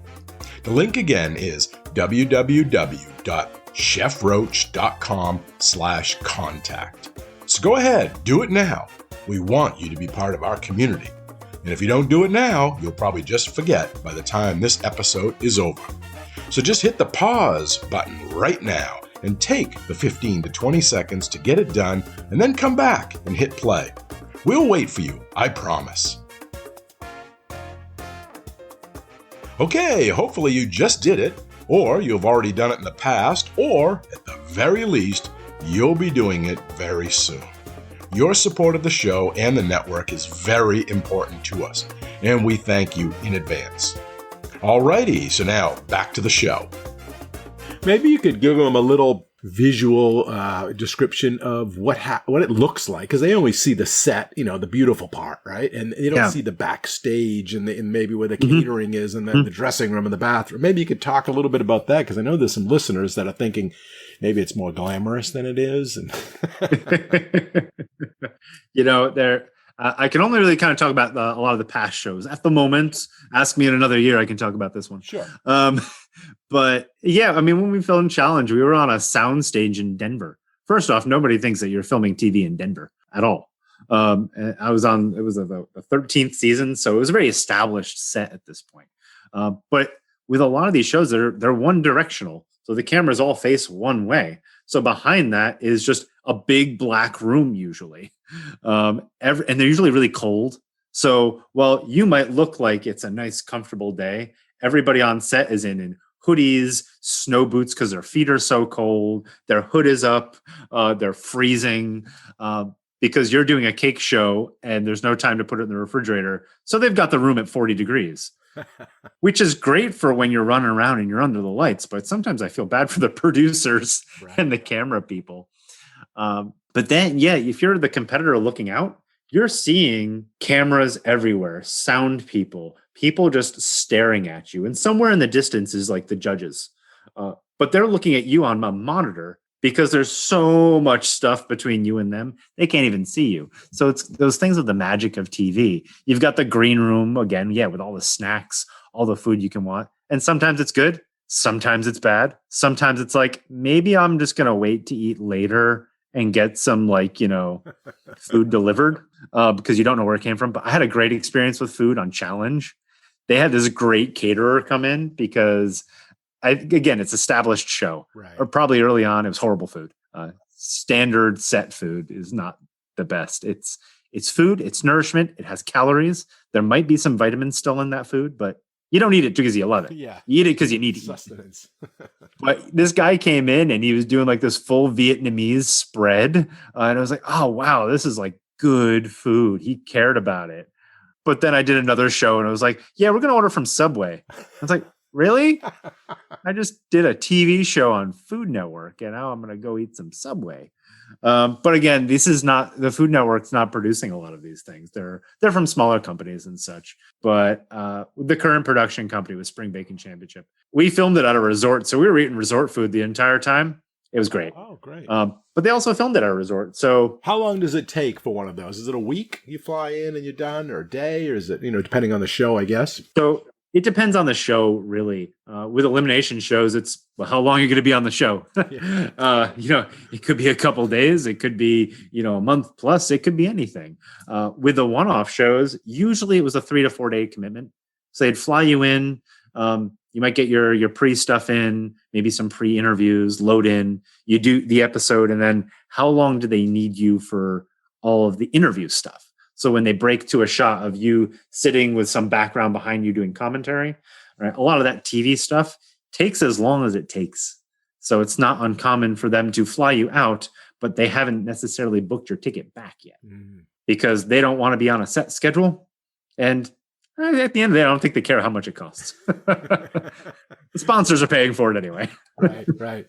The link again is www.chefroach.com/contact. So go ahead, do it now. We want you to be part of our community. And if you don't do it now, you'll probably just forget by the time this episode is over. So just hit the pause button right now and take the 15 to 20 seconds to get it done, and then come back and hit play. We'll wait for you, I promise. Okay, hopefully you just did it, or you've already done it in the past, or at the very least, you'll be doing it very soon. Your support of the show and the network is very important to us, and we thank you in advance. Alrighty, so now back to the show. Maybe you could give them a little visual description of what it looks like, because they only see the set, the beautiful part, right? And you don't see the backstage and maybe where the catering is and then the dressing room and the bathroom. Maybe you could talk a little bit about that, because I know there's some listeners that are thinking maybe it's more glamorous than it is. And I can only really kind of talk about a lot of the past shows at the moment. Ask me in another year, I can talk about this one. Sure. But yeah, I mean, when we filmed Challenge, we were on a soundstage in Denver. First off, nobody thinks that you're filming TV in Denver at all. It was the 13th season, so it was a very established set at this point. But with a lot of these shows, they're one directional. So the cameras all face one way. So behind that is just a big black room usually. And they're usually really cold. So while you might look like it's a nice, comfortable day, everybody on set is in hoodies, snow boots because their feet are so cold. Their hood is up. They're freezing because you're doing a cake show and there's no time to put it in the refrigerator. So they've got the room at 40 degrees. Which is great for when you're running around and you're under the lights, but sometimes I feel bad for the producers and the camera people. But then, if you're the competitor looking out, you're seeing cameras everywhere, sound people just staring at you. And somewhere in the distance is like the judges. But they're looking at you on a monitor because there's so much stuff between you and them, they can't even see you. So it's those things of the magic of TV. You've got the green room again, yeah, with all the snacks, all the food you can want. And sometimes it's good, sometimes it's bad. Sometimes it's like, maybe I'm just going to wait to eat later and get some food delivered because you don't know where it came from. But I had a great experience with food on Challenge. They had this great caterer come in because again, it's established show. Right. Or probably early on, it was horrible food. Standard set food is not the best. It's food, it's nourishment, it has calories. There might be some vitamins still in that food, but you don't eat it because you love it. Yeah. You eat it because you need to Sustenance. But this guy came in and he was doing like this full Vietnamese spread. And I was like, oh, wow, this is like good food. He cared about it. But then I did another show and I was like, yeah, we're going to order from Subway. I was like, really? I just did a TV show on Food Network and now I'm going to go eat some Subway. But again, this is not the Food Network's not producing a lot of these things. They're from smaller companies and such. But the current production company was Spring Baking Championship. We filmed it at a resort, so we were eating resort food the entire time. It was great. Oh, great. But they also filmed it at a resort. So how long does it take for one of those? Is it a week you fly in and you're done, or a day, or is it depending on the show, I guess? So it depends on the show, really. With elimination shows, it's how long you're going to be on the show. It could be a couple days. It could be, a month plus. It could be anything. With the one-off shows, usually it was a 3 to 4 day commitment. So they'd fly you in. You might get your pre-stuff in, maybe some pre-interviews, load in. You do the episode, and then how long do they need you for all of the interview stuff? So when they break to a shot of you sitting with some background behind you doing commentary, right? A lot of that TV stuff takes as long as it takes. So it's not uncommon for them to fly you out, but they haven't necessarily booked your ticket back yet because they don't want to be on a set schedule. And at the end of the day, I don't think they care how much it costs. The sponsors are paying for it anyway. Right.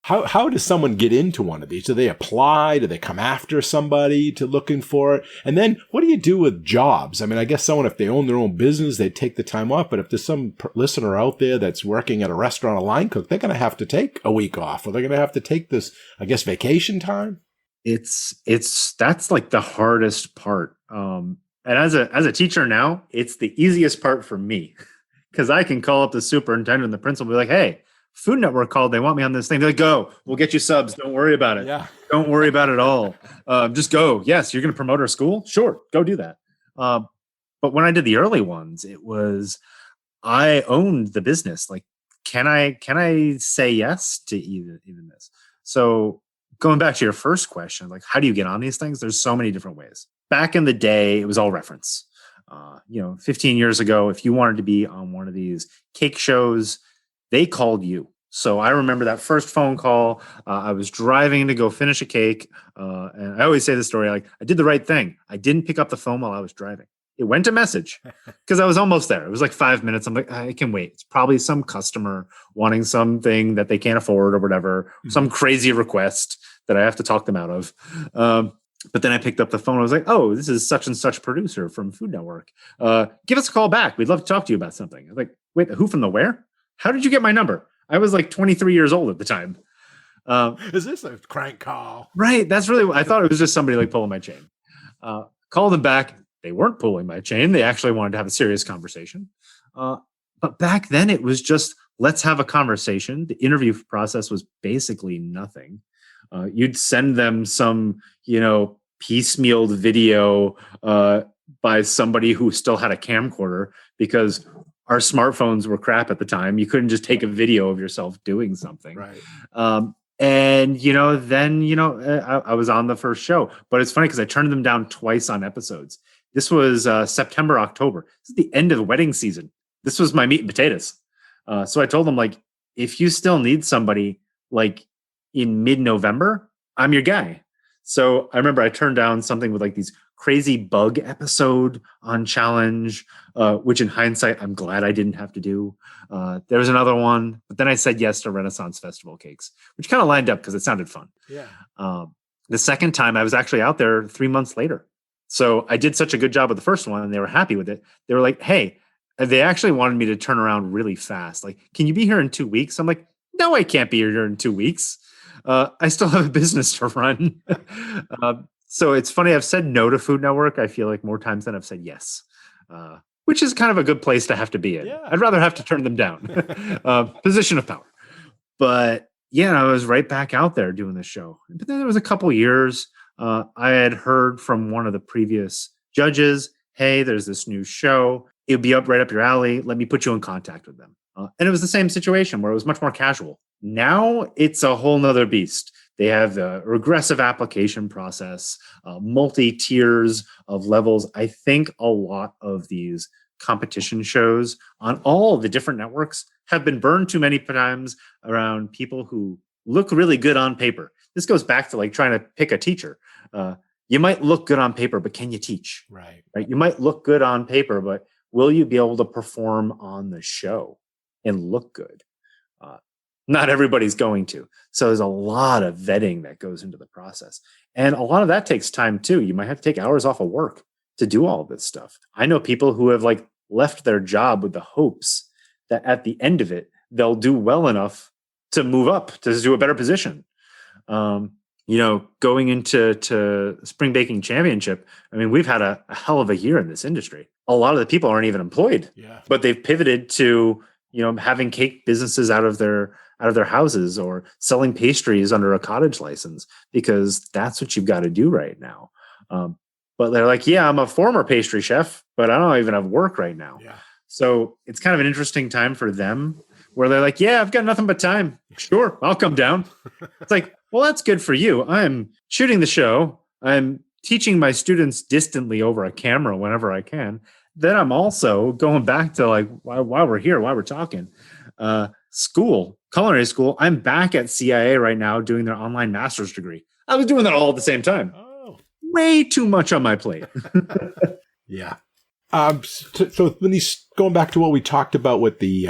How does someone get into one of these? Do they apply? Do they come after somebody to looking for it? And then what do you do with jobs? I mean, I guess someone, if they own their own business, they take the time off. But if there's some listener out there that's working at a restaurant, a line cook, they're going to have to take a week off, or they're going to have to take this, I guess, vacation time. That's like the hardest part. And as a teacher now, it's the easiest part for me because I can call up the superintendent and the principal and be like, hey, Food Network called. They want me on this thing. They're like, go. We'll get you subs. Don't worry about it. Yeah. Don't worry about it at all. Just go. Yes, you're going to promote our school? Sure. Go do that. But when I did the early ones, it was I owned the business. Like, can I say yes to even this? So going back to your first question, like, how do you get on these things? There's so many different ways. Back in the day, it was all reference. 15 years ago, if you wanted to be on one of these cake shows, they called you. So I remember that first phone call. I was driving to go finish a cake. And I always say this story, like, I did the right thing. I didn't pick up the phone while I was driving. It went to message because I was almost there. It was like 5 minutes. I'm like, I can wait. It's probably some customer wanting something that they can't afford or whatever, some crazy request that I have to talk them out of. But then I picked up the phone. I was like, oh, this is such and such producer from Food Network. Give us a call back. We'd love to talk to you about something. I was like, wait, who from the where? How did you get my number? I was like 23 years old at the time. Is this a crank call? Right. That's really, I thought it was just somebody like pulling my chain. Called them back. They weren't pulling my chain. They actually wanted to have a serious conversation. But back then it was just, let's have a conversation. The interview process was basically nothing. You'd send them some, piecemealed video by somebody who still had a camcorder because our smartphones were crap at the time. You couldn't just take a video of yourself doing something. Right. And, I was on the first show. But it's funny because I turned them down twice on episodes. This was September, October. This is the end of the wedding season. This was my meat and potatoes. So I told them, like, if you still need somebody, like, in mid-November, I'm your guy. So I remember I turned down something with, like, these crazy bug episode on Challenge, which in hindsight, I'm glad I didn't have to do. There was another one, but then I said yes to Renaissance Festival cakes, which kind of lined up because it sounded fun. Yeah. The second time I was actually out there 3 months later. So I did such a good job with the first one and they were happy with it. They were like, hey, they actually wanted me to turn around really fast. Like, can you be here in 2 weeks? I'm like, No, I can't be here in 2 weeks. I still have a business to run. So it's funny. I've said no to Food Network. I feel like more times than I've said yes, which is kind of a good place to have to be in. Yeah. I'd rather have to turn them down. Position of power. But yeah, I was right back out there doing this show. But then there was a couple years. I had heard from one of the previous judges, hey, there's this new show. It'd be right up your alley. Let me put you in contact with them. And it was the same situation where it was much more casual. Now it's a whole nother beast. They have the regressive application process, multi-tiers of levels. I think a lot of these competition shows on all the different networks have been burned too many times around people who look really good on paper. This goes back to like trying to pick a teacher. You might look good on paper, but can you teach? Right. You might look good on paper, but will you be able to perform on the show and look good? Not everybody's going to. So there's a lot of vetting that goes into the process. And a lot of that takes time too. You might have to take hours off of work to do all this stuff. I know people who have like left their job with the hopes that at the end of it, they'll do well enough to move up to do a better position. Going into Spring Baking Championship, I mean, we've had a hell of a year in this industry. A lot of the people aren't even employed, but they've pivoted to, having cake businesses out of their houses or selling pastries under a cottage license, because that's what you've got to do right now. But they're like, yeah, I'm a former pastry chef, but I don't even have work right now. Yeah. So it's kind of an interesting time for them where they're like, yeah, I've got nothing but time. Sure, I'll come down. It's like, well, that's good for you. I'm shooting the show. I'm teaching my students distantly over a camera whenever I can. Then I'm also going back to like, while we're here, while we're talking, culinary school. I'm back at CIA right now doing their online master's degree. I was doing that all at the same time. Oh, way too much on my plate. Yeah. So when he's going back to what we talked about with the,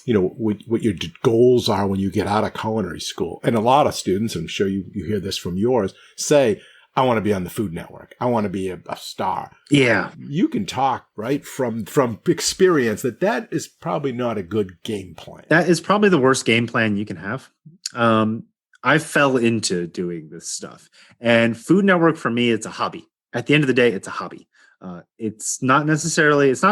what your goals are when you get out of culinary school. And a lot of students, I'm sure you hear this from yours, say, I want to be on the Food Network. I want to be a star. Yeah. You can talk, right, from experience that is probably not a good game plan. That is probably the worst game plan you can have. I fell into doing this stuff. And Food Network, for me, it's a hobby. At the end of the day, it's a hobby. It's not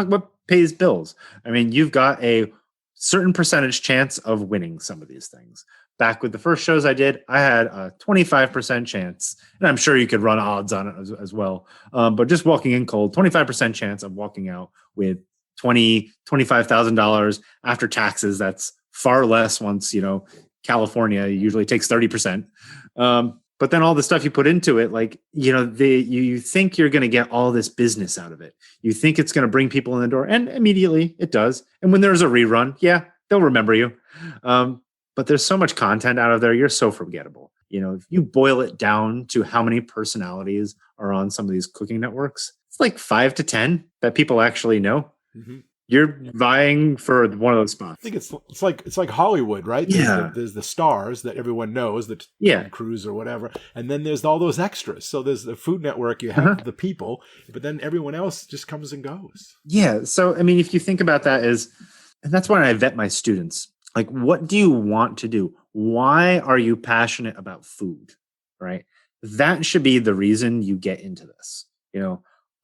what pays bills. I mean, you've got a certain percentage chance of winning some of these things. Back with the first shows I did, I had a 25% chance, and I'm sure you could run odds on it as well. But just walking in cold, 25% chance of walking out with $25,000 after taxes. That's far less once, California usually takes 30%. But then all the stuff you put into it, like, you think you're going to get all this business out of it. You think it's going to bring people in the door, and immediately it does. And when there's a rerun, yeah, they'll remember you. But there's so much content out of there. You're so forgettable. If you boil it down to how many personalities are on some of these cooking networks, it's like 5 to 10 that people actually know. Mm-hmm. You're vying for one of those spots. I think it's like Hollywood, right? Yeah. There's the stars that everyone knows, the Tom Cruise or whatever, and then there's all those extras. So there's the Food Network. You have the people, but then everyone else just comes and goes. Yeah. So I mean, if you think about that, and that's why I vet my students. Like, what do you want to do? Why are you passionate about food? Right? That should be the reason you get into this.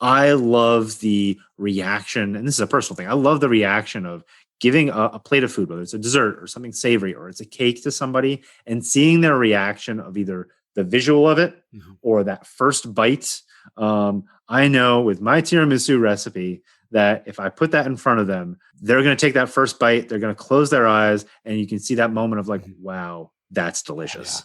I love the reaction, and this is a personal thing. I love the reaction of giving a plate of food, whether it's a dessert or something savory or it's a cake to somebody, and seeing their reaction of either the visual of it or that first bite. I know with my tiramisu recipe that if I put that in front of them, they're going to take that first bite, they're going to close their eyes, and you can see that moment of like, wow, that's delicious.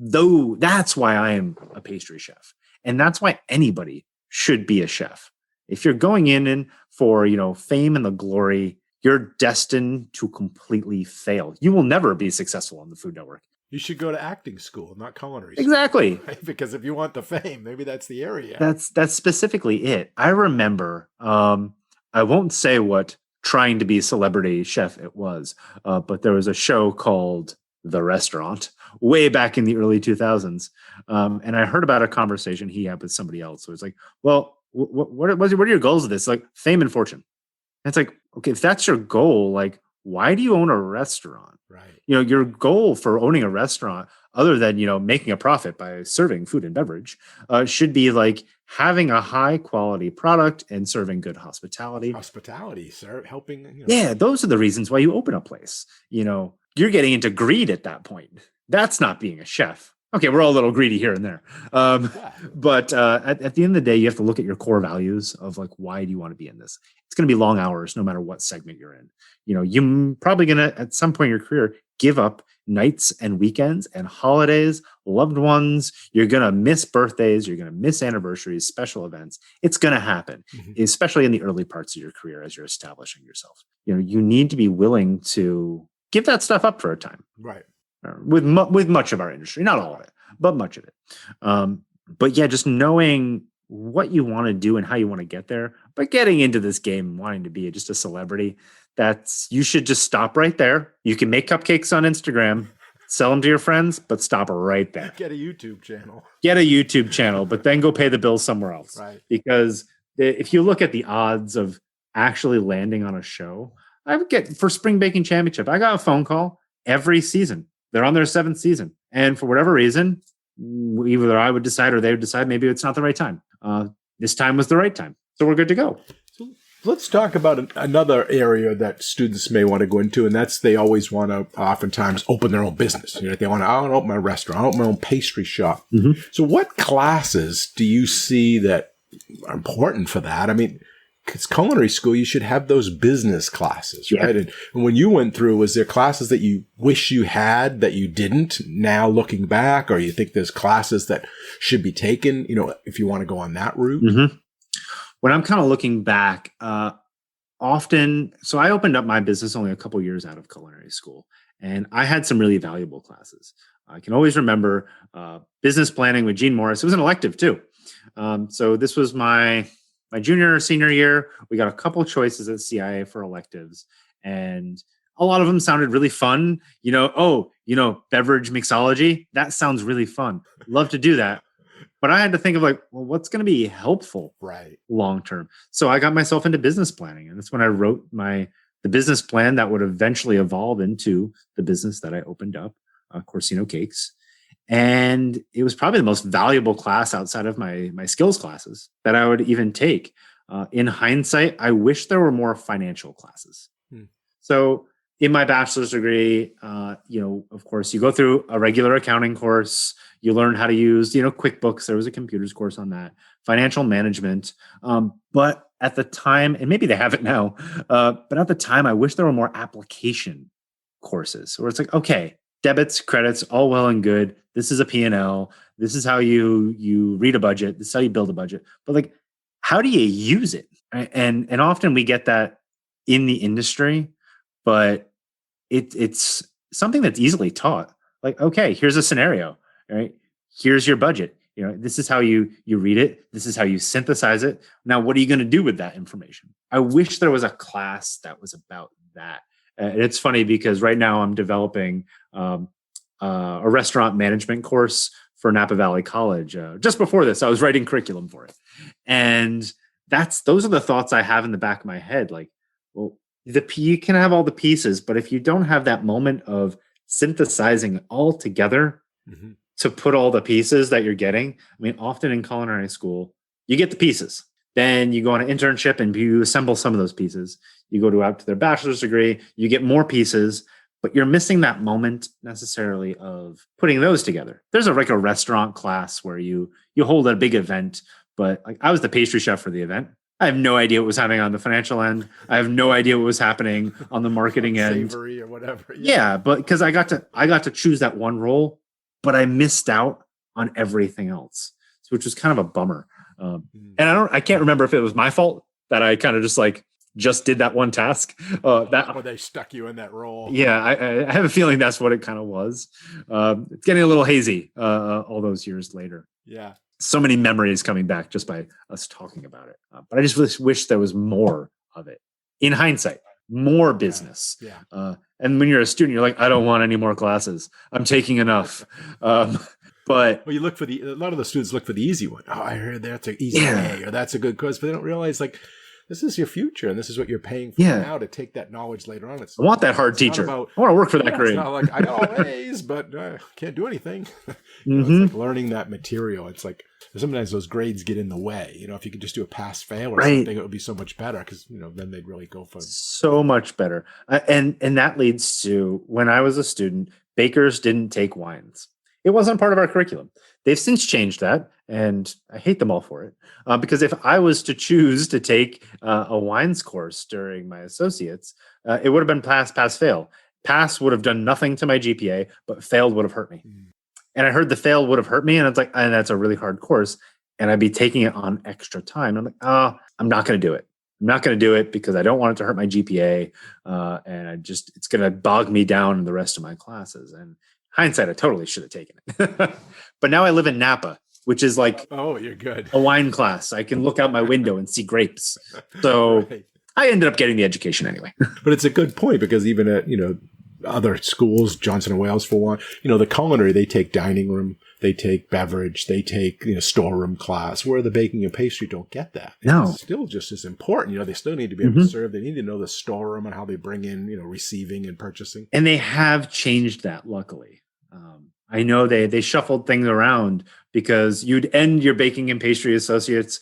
Though that's why I am a pastry chef. And that's why anybody should be a chef. If you're going in for, fame and the glory, you're destined to completely fail. You will never be successful on the Food Network. You should go to acting school, not culinary school. Exactly. Right? Because if you want the fame, maybe that's the area. That's specifically it. I remember, I won't say what trying to be celebrity chef it was, but there was a show called The Restaurant way back in the early 2000s. And I heard about a conversation he had with somebody else. So it's like, well, what are your goals of this? Like fame and fortune. And it's like, okay, if that's your goal, like, why do you own a restaurant? Right. Your goal for owning a restaurant, other than, making a profit by serving food and beverage, should be like having a high quality product and serving good hospitality. Hospitality, sir, helping. Yeah, those are the reasons why you open a place. You're getting into greed at that point. That's not being a chef. Okay, we're all a little greedy here and there. But at the end of the day, you have to look at your core values of like, why do you want to be in this? It's going to be long hours, no matter what segment you're in. You're probably going to, at some point in your career, give up nights and weekends and holidays, loved ones. You're going to miss birthdays. You're going to miss anniversaries, special events. It's going to happen, especially in the early parts of your career as you're establishing yourself. You need to be willing to give that stuff up for a time. Right. With much of our industry, not all of it, but much of it. But yeah, just knowing what you want to do and how you want to get there, but getting into this game and wanting to be just a celebrity, you should just stop right there. You can make cupcakes on Instagram, sell them to your friends, but stop right there. Get a YouTube channel. But then go pay the bills somewhere else. Right. Because if you look at the odds of actually landing on a show, I would get for Spring Baking Championship, I got a phone call every season. They're on their 7th season. And for whatever reason, either I would decide or they would decide maybe it's not the right time. This time was the right time. So we're good to go. So let's talk about another area that students may want to go into, and that's they always want to oftentimes open their own business. They want to, I want to open my restaurant, I want my own pastry shop. Mm-hmm. So what classes do you see that are important for that? I mean, it's culinary school, you should have those business classes, right? Yeah. And when you went through, was there classes that you wish you had that you didn't now looking back, or you think there's classes that should be taken, if you want to go on that route? Mm-hmm. When I'm kind of looking back, often, so I opened up my business only a couple years out of culinary school, and I had some really valuable classes. I can always remember business planning with Gene Morris. It was an elective too. So this was my junior or senior year. We got a couple choices at CIA for electives, and a lot of them sounded really fun. Beverage mixology. That sounds really fun. Love to do that. But I had to think of what's going to be helpful long term. So I got myself into business planning, and that's when I wrote the business plan that would eventually evolve into the business that I opened up, Corsino Cakes. And it was probably the most valuable class outside of my skills classes that I would even take. In hindsight, I wish there were more financial classes. So in my bachelor's degree, of course, you go through a regular accounting course. You learn how to use, QuickBooks. There was a computers course on that, financial management. But at the time, and maybe they have it now, but at the time, I wish there were more application courses where it's like, okay, debits, credits, all well and good. This is a P&L. This is how you read a budget. This is how you build a budget. But how do you use it? Right? And often we get that in the industry, but it's something that's easily taught. Okay, here's a scenario, right? Here's your budget. This is how you read it. This is how you synthesize it. Now, what are you going to do with that information? I wish there was a class that was about that. And it's funny because right now I'm developing a restaurant management course for Napa Valley College. Just before this, I was writing curriculum for it. And those are the thoughts I have in the back of my head. You can have all the pieces, but if you don't have that moment of synthesizing it all together to put all the pieces that you're getting, often in culinary school, you get the pieces. Then you go on an internship and you assemble some of those pieces. You go out to their bachelor's degree, you get more pieces, but you're missing that moment necessarily of putting those together. There's a restaurant class where you hold a big event, but I was the pastry chef for the event. I have no idea what was happening on the financial end. I have no idea what was happening on the marketing end. Savory or whatever. Yeah, but because I got to choose that one role, but I missed out on everything else, which was kind of a bummer. And I can't remember if it was my fault that I kind of just did that one task. Or they stuck you in that role. Yeah, I have a feeling that's what it kind of was. It's getting a little hazy all those years later. Yeah. So many memories coming back just by us talking about it. But I just wish there was more of it. In hindsight, more business. Yeah. And when you're a student, you're like, I don't want any more classes. I'm taking enough. But you look for a lot of the students look for the easy one. Oh, I heard that's an easy A, or that's a good course, but they don't realize this is your future, and this is what you're paying for now to take that knowledge later on. I want that hard teacher. I want to work for that grade. It's not like I got all A's, but can't do anything. It's like learning that material. It's like sometimes those grades get in the way. If you could just do a pass fail or something, it would be so much better because then they'd really go for so much better. And that leads to when I was a student, bakers didn't take wines. It wasn't part of our curriculum. They've since changed that, and I hate them all for it. Because if I was to choose to take a wines course during my associates, it would have been pass, fail. Pass would have done nothing to my GPA, but failed would have hurt me. And I heard the fail would have hurt me, and it's like, and that's a really hard course, and I'd be taking it on extra time. I'm like, I'm not going to do it. I'm not going to do it because I don't want it to hurt my GPA, and it's going to bog me down in the rest of my classes. And hindsight, I totally should have taken it. But now I live in Napa, which is like, you're good. A wine class. I can look out my window and see grapes. So right. I ended up getting the education anyway. But it's a good point because even at, other schools, Johnson & Wales for one, the culinary, they take dining room, they take beverage, they take, storeroom class, where the baking and pastry don't get that. No. It's still just as important. They still need to be able to serve. They need to know the storeroom and how they bring in, receiving and purchasing. And they have changed that, luckily. I know they shuffled things around because you'd end your baking and pastry associates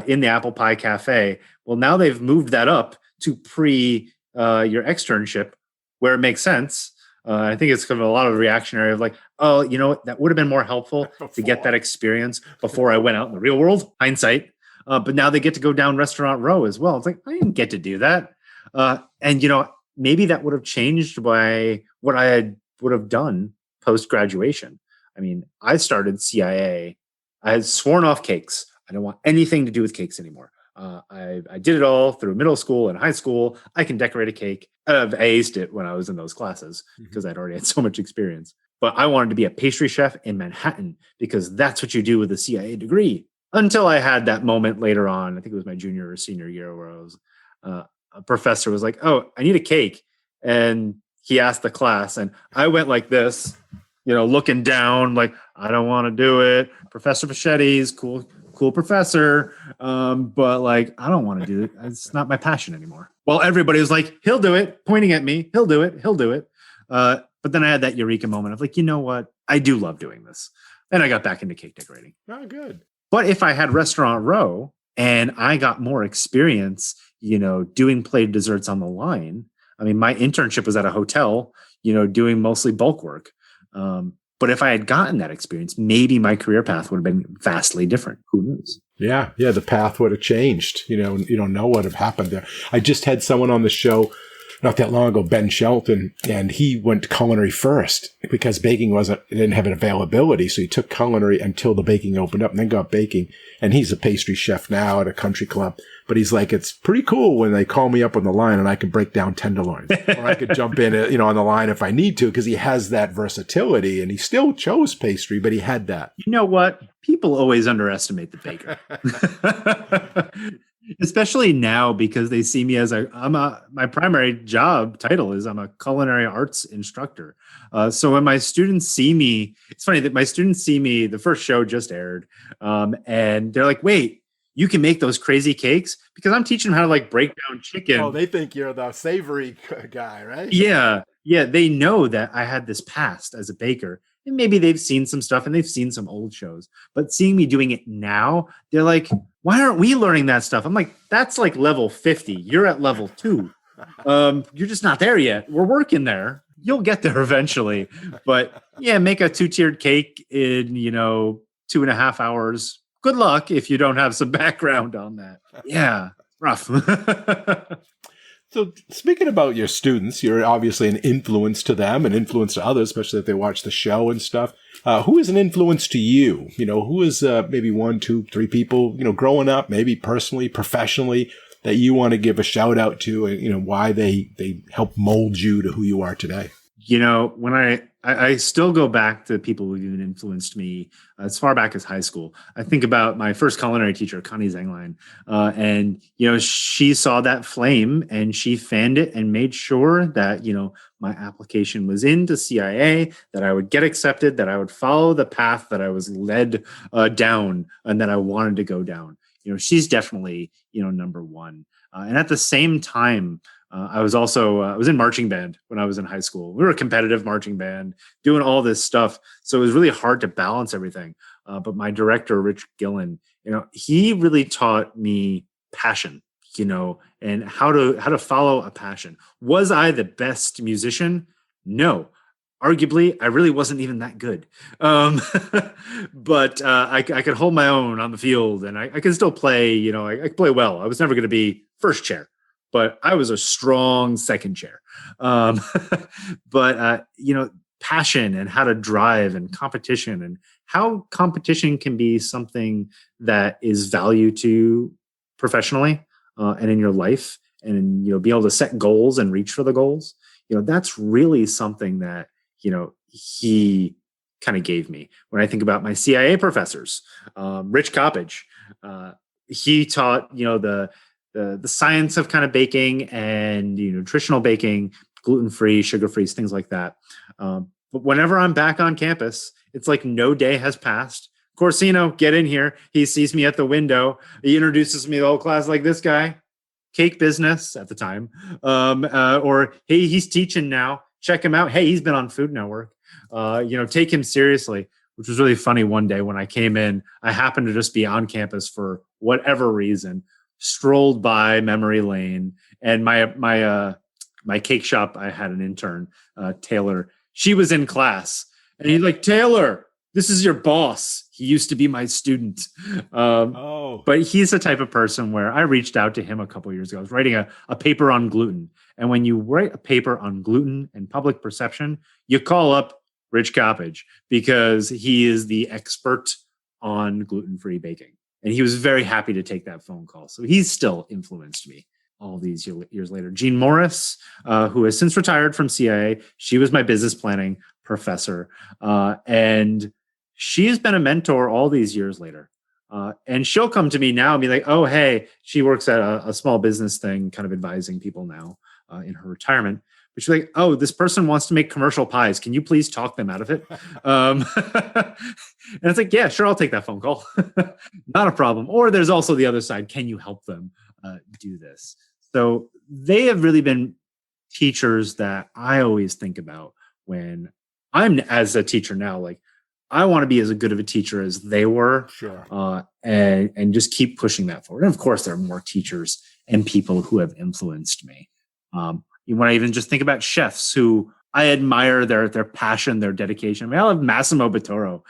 in the Apple Pie Cafe. Well, now they've moved that up to your externship, where it makes sense. I think it's kind of a lot of reactionary of like, that would have been more helpful to get that experience before I went out in the real world. Hindsight. But now they get to go down Restaurant Row as well. It's like, I didn't get to do that. And maybe that would have changed by what I would have done post-graduation. I mean, I started CIA. I had sworn off cakes. I don't want anything to do with cakes anymore. I did it all through middle school and high school. I can decorate a cake. I aced it when I was in those classes because I'd already had so much experience. But I wanted to be a pastry chef in Manhattan because that's what you do with a CIA degree. Until I had that moment later on, I think it was my junior or senior year, where I was a professor was like, I need a cake. And he asked the class, and I went like this, looking down, like, I don't want to do it. Professor Fachetti's cool professor. But like, I don't want to do it. It's not my passion anymore. Well, everybody was like, he'll do it, pointing at me. He'll do it. But then I had that eureka moment of like, you know what? I do love doing this. Then I got back into cake decorating. Oh, good. But if I had Restaurant Row and I got more experience, doing plated desserts on the line. I mean, my internship was at a hotel, doing mostly bulk work. But if I had gotten that experience, maybe my career path would have been vastly different. Who knows? Yeah, the path would have changed. You don't know what have happened there. I just had someone on the show not that long ago, Ben Shelton, and he went to culinary first because baking didn't have an availability. So he took culinary until the baking opened up and then got baking. And he's a pastry chef now at a country club. But he's like, it's pretty cool when they call me up on the line and I can break down tenderloins or I could jump in, on the line if I need to, because he has that versatility and he still chose pastry, but he had that. You know what? People always underestimate the baker. Especially now because they see me as my primary job title is I'm a culinary arts instructor. So when my students see me, it's funny that my students see me, the first show just aired, and they're like, wait, you can make those crazy cakes? Because I'm teaching them how to like break down chicken. Oh, they think you're the savory guy, right? Yeah. They know that I had this past as a baker. And maybe they've seen some stuff and they've seen some old shows. But seeing me doing it now, they're like, why aren't we learning that stuff? I'm like, that's like level 50. You're at level 2. You're just not there yet. We're working there. You'll get there eventually. But yeah, make a 2-tiered cake in, 2.5 hours. Good luck if you don't have some background on that. Yeah, rough. So speaking about your students, you're obviously an influence to them, an influence to others, especially if they watch the show and stuff. Who is an influence to you? Who is maybe 1, 2, 3 people, growing up, maybe personally, professionally, that you want to give a shout out to, and why they help mold you to who you are today? When I still go back to people who even influenced me as far back as high school. I think about my first culinary teacher, Connie Zenglein, and she saw that flame and she fanned it and made sure that my application was into CIA, that I would get accepted, that I would follow the path that I was led down and that I wanted to go down. she's definitely, number one. And at the same time, I was in marching band when I was in high school. We were a competitive marching band doing all this stuff. So it was really hard to balance everything. But my director, Rich Gillen, he really taught me passion, and how to follow a passion. Was I the best musician? No. Arguably, I really wasn't even that good. But I could hold my own on the field, and I can still play. I could play well. I was never going to be first chair, but I was a strong second chair. Um, but passion and how to drive and competition, and how competition can be something that is value to you professionally and in your life, and be able to set goals and reach for the goals. That's really something that he kind of gave me. When I think about my CIA professors, Rich Coppage, he taught the science of kind of baking and nutritional baking, gluten-free, sugar-free, things like that. But whenever I'm back on campus, it's like no day has passed. Corsino, get in here. He sees me at the window. He introduces me to the whole class, like, this guy, cake business at the time. Or, hey, he's teaching now. Check him out. Hey, he's been on Food Network. Take him seriously, which was really funny. One day when I came in, I happened to just be on campus for whatever reason, strolled by memory lane, and my cake shop, I had an intern, Taylor. She was in class, and he's like, Taylor, this is your boss. He used to be my student. But he's the type of person where I reached out to him a couple of years ago. I was writing a paper on gluten. And when you write a paper on gluten and public perception, you call up Rich Coppage, because he is the expert on gluten-free baking. And he was very happy to take that phone call. So he's still influenced me all these years later. Jean Morris, who has since retired from CIA, she was my business planning professor. And she's been a mentor all these years later. And she'll come to me now and be like, oh, hey, she works at a small business thing, kind of advising people now in her retirement. But she's like, oh, this person wants to make commercial pies. Can you please talk them out of it? And it's like, yeah, sure, I'll take that phone call. Not a problem. Or there's also the other side. Can you help them do this? So they have really been teachers that I always think about when I'm, as a teacher now, like, I want to be as good of a teacher as they were. Sure. And just keep pushing that forward. And of course, there are more teachers and people who have influenced me. When I even just think about chefs who I admire their passion, their dedication. I mean, I love Massimo Bottura.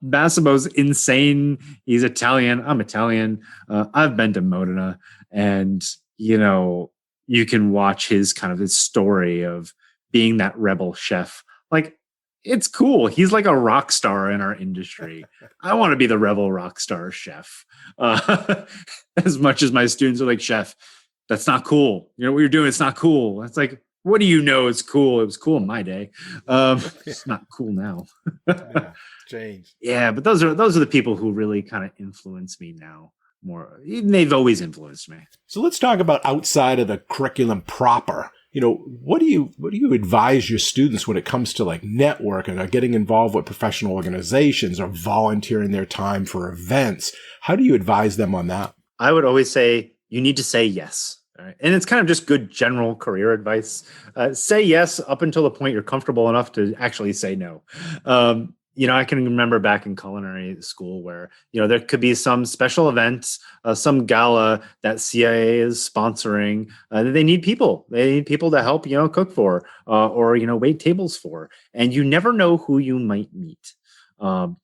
Massimo's insane. He's Italian. I'm Italian. I've been to Modena, and you can watch his story of being that rebel chef. Like, it's cool. He's like a rock star in our industry. I want to be the rebel rock star chef. As much as my students are like, chef, that's not cool. You know what you're doing? It's not cool. It's like, what do you know? It's cool. It was cool in my day. It's not cool now. Yeah, change. Yeah, but those are the people who really kind of influence me now more. They've always influenced me. So let's talk about outside of the curriculum proper. What do you advise your students when it comes to like networking or getting involved with professional organizations or volunteering their time for events? How do you advise them on that? I would always say you need to say yes. Right. And it's kind of just good general career advice. Say yes up until the point you're comfortable enough to actually say no. I can remember back in culinary school where, there could be some special events, some gala that CIA is sponsoring. They need people. They need people to help, cook for, or wait tables for. And you never know who you might meet.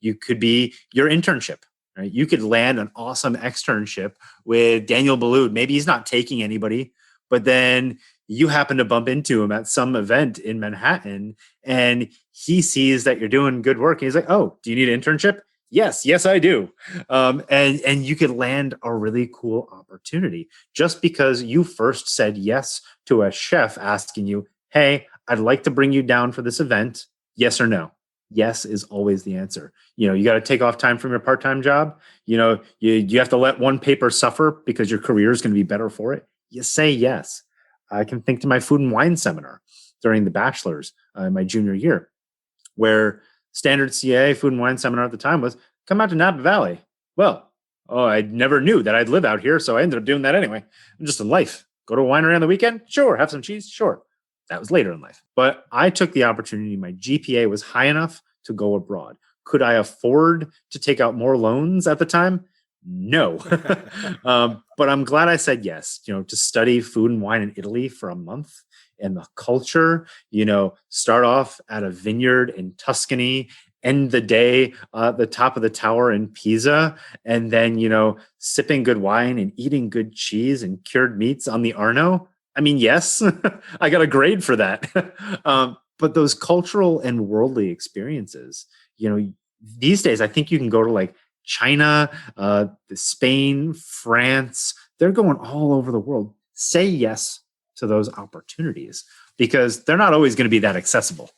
You could be your internship. Right? You could land an awesome externship with Daniel Boulud. Maybe he's not taking anybody, but then you happen to bump into him at some event in Manhattan, and he sees that you're doing good work. And he's like, "Oh, do you need an internship?" Yes, I do. And you could land a really cool opportunity just because you first said yes to a chef asking you, "Hey, I'd like to bring you down for this event. Yes or no?" Yes is always the answer. You got to take off time from your part-time job. You have to let one paper suffer because your career is going to be better for it. You say yes. I can think to my food and wine seminar during the bachelor's in my junior year, where standard CA food and wine seminar at the time was come out to Napa Valley. Well, Oh, I never knew that I'd live out here, so I ended up doing that anyway. I'm just in life. Go to a winery on the weekend? Sure. Have some cheese? Sure. That was later in life. But I took the opportunity. My GPA was high enough to go abroad. Could I afford to take out more loans at the time? No. But I'm glad I said yes, to study food and wine in Italy for a month and the culture, start off at a vineyard in Tuscany, end the day at the top of the tower in Pisa, and then, sipping good wine and eating good cheese and cured meats on the Arno. I mean, yes, I got a grade for that. But those cultural and worldly experiences, these days, I think you can go to like China, Spain, France. They're going all over the world. Say yes to those opportunities because they're not always going to be that accessible.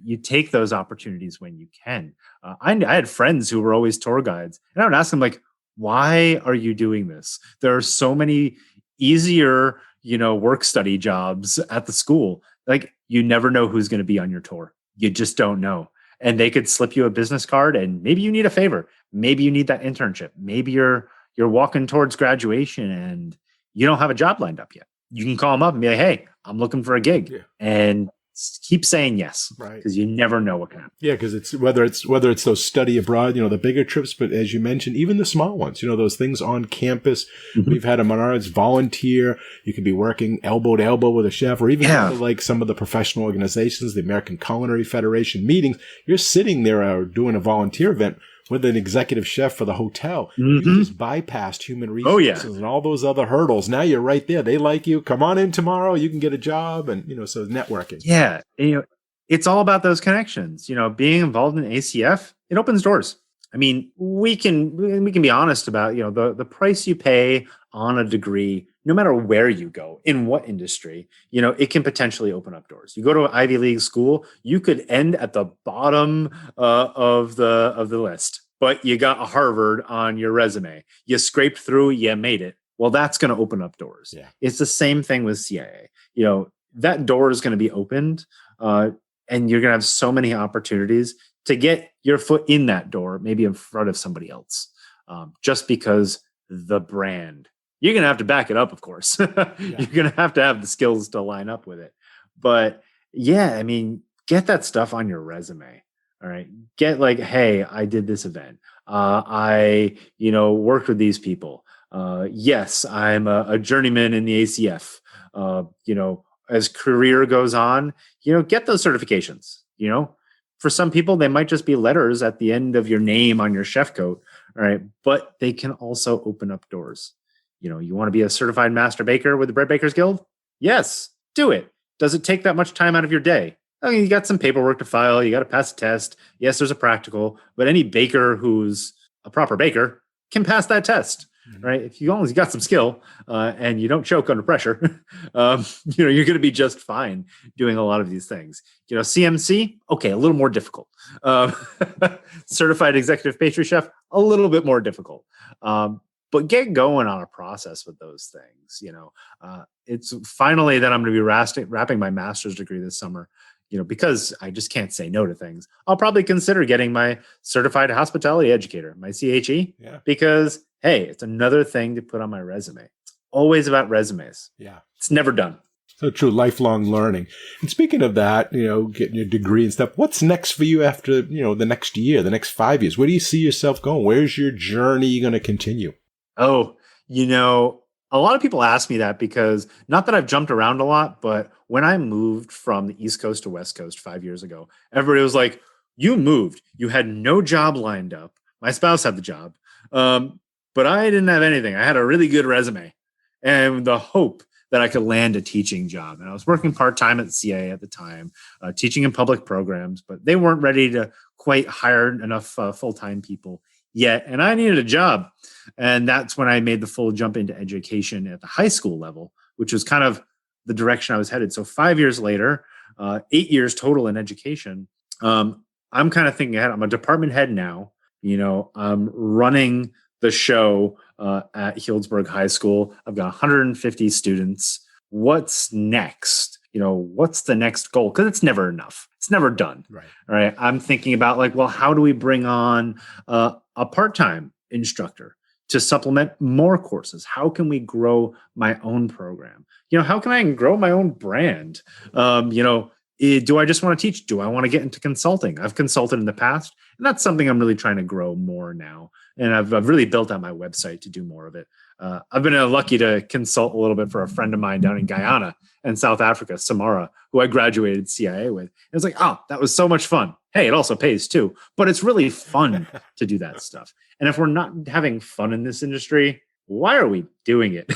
You take those opportunities when you can. I had friends who were always tour guides, and I would ask them like, why are you doing this? There are so many easier, work study jobs at the school. Like you never know who's going to be on your tour. You just don't know. And they could slip you a business card and maybe you need a favor. Maybe you need that internship. Maybe you're walking towards graduation and you don't have a job lined up yet. You can call them up and be like, hey, I'm looking for a gig. Yeah. And keep saying yes, right? Because you never know what can happen. Yeah, because it's whether it's those study abroad, the bigger trips, but as you mentioned, even the small ones, those things on campus. Mm-hmm. We've had them on ours, volunteer. You could be working elbow to elbow with a chef, or even like some of the professional organizations, the American Culinary Federation meetings. You're sitting there doing a volunteer event with an executive chef for the hotel. Mm-hmm. You just bypassed human resources and all those other hurdles. Now you're right there. They like you. Come on in tomorrow. You can get a job. And, so networking. Yeah. It's all about those connections. Being involved in ACF, it opens doors. I mean, we can be honest about, the price you pay on a degree, no matter where you go, in what industry, it can potentially open up doors. You go to an Ivy League school, you could end at the bottom of the list, but you got a Harvard on your resume. You scraped through, you made it. Well, that's going to open up doors. Yeah. It's the same thing with CIA. That door is going to be opened, and you're going to have so many opportunities to get your foot in that door, maybe in front of somebody else, just because the brand. You're going to have to back it up, of course. You're going to have the skills to line up with it. But yeah, I mean, get that stuff on your resume. All right. Get like, hey, I did this event. I worked with these people. Yes, I'm a journeyman in the ACF. As career goes on, get those certifications. For some people, they might just be letters at the end of your name on your chef coat. All right. But they can also open up doors. You want to be a certified master baker with the Bread Bakers Guild? Yes, do it. Does it take that much time out of your day? I mean, you got some paperwork to file. You got to pass a test. Yes, there's a practical, but any baker who's a proper baker can pass that test, right? If you only got some skill and you don't choke under pressure, you're going to be just fine doing a lot of these things. CMC, okay, a little more difficult. Certified executive pastry chef, a little bit more difficult. But get going on a process with those things. It's finally that I'm going to be wrapping my master's degree this summer, because I just can't say no to things. I'll probably consider getting my certified hospitality educator, my CHE, because, hey, it's another thing to put on my resume. It's always about resumes. Yeah. It's never done. So true, lifelong learning. And speaking of that, getting your degree and stuff, what's next for you after, the next year, the next 5 years? Where do you see yourself going? Where's your journey going to continue? Oh, a lot of people ask me that because not that I've jumped around a lot, but when I moved from the East Coast to West Coast 5 years ago, everybody was like, you moved. You had no job lined up. My spouse had the job, but I didn't have anything. I had a really good resume and the hope that I could land a teaching job. And I was working part-time at the CIA at the time, teaching in public programs, but they weren't ready to quite hire enough full-time people yet. And I needed a job. And that's when I made the full jump into education at the high school level, which was kind of the direction I was headed. So 5 years later, 8 years total in education, I'm kind of thinking ahead. I'm a department head now. I'm running the show at Healdsburg High School. I've got 150 students. What's next? What's the next goal? Because it's never enough. It's never done. Right. All right. I'm thinking about how do we bring on a part-time instructor to supplement more courses? How can we grow my own program? How can I grow my own brand? Do I just want to teach? Do I want to get into consulting? I've consulted in the past, and that's something I'm really trying to grow more now. And I've really built out my website to do more of it. I've been lucky to consult a little bit for a friend of mine down in Guyana and South Africa, Samara, who I graduated CIA with. It was like, oh, that was so much fun. Hey, it also pays too, but it's really fun to do that stuff. And if we're not having fun in this industry, why are we doing it?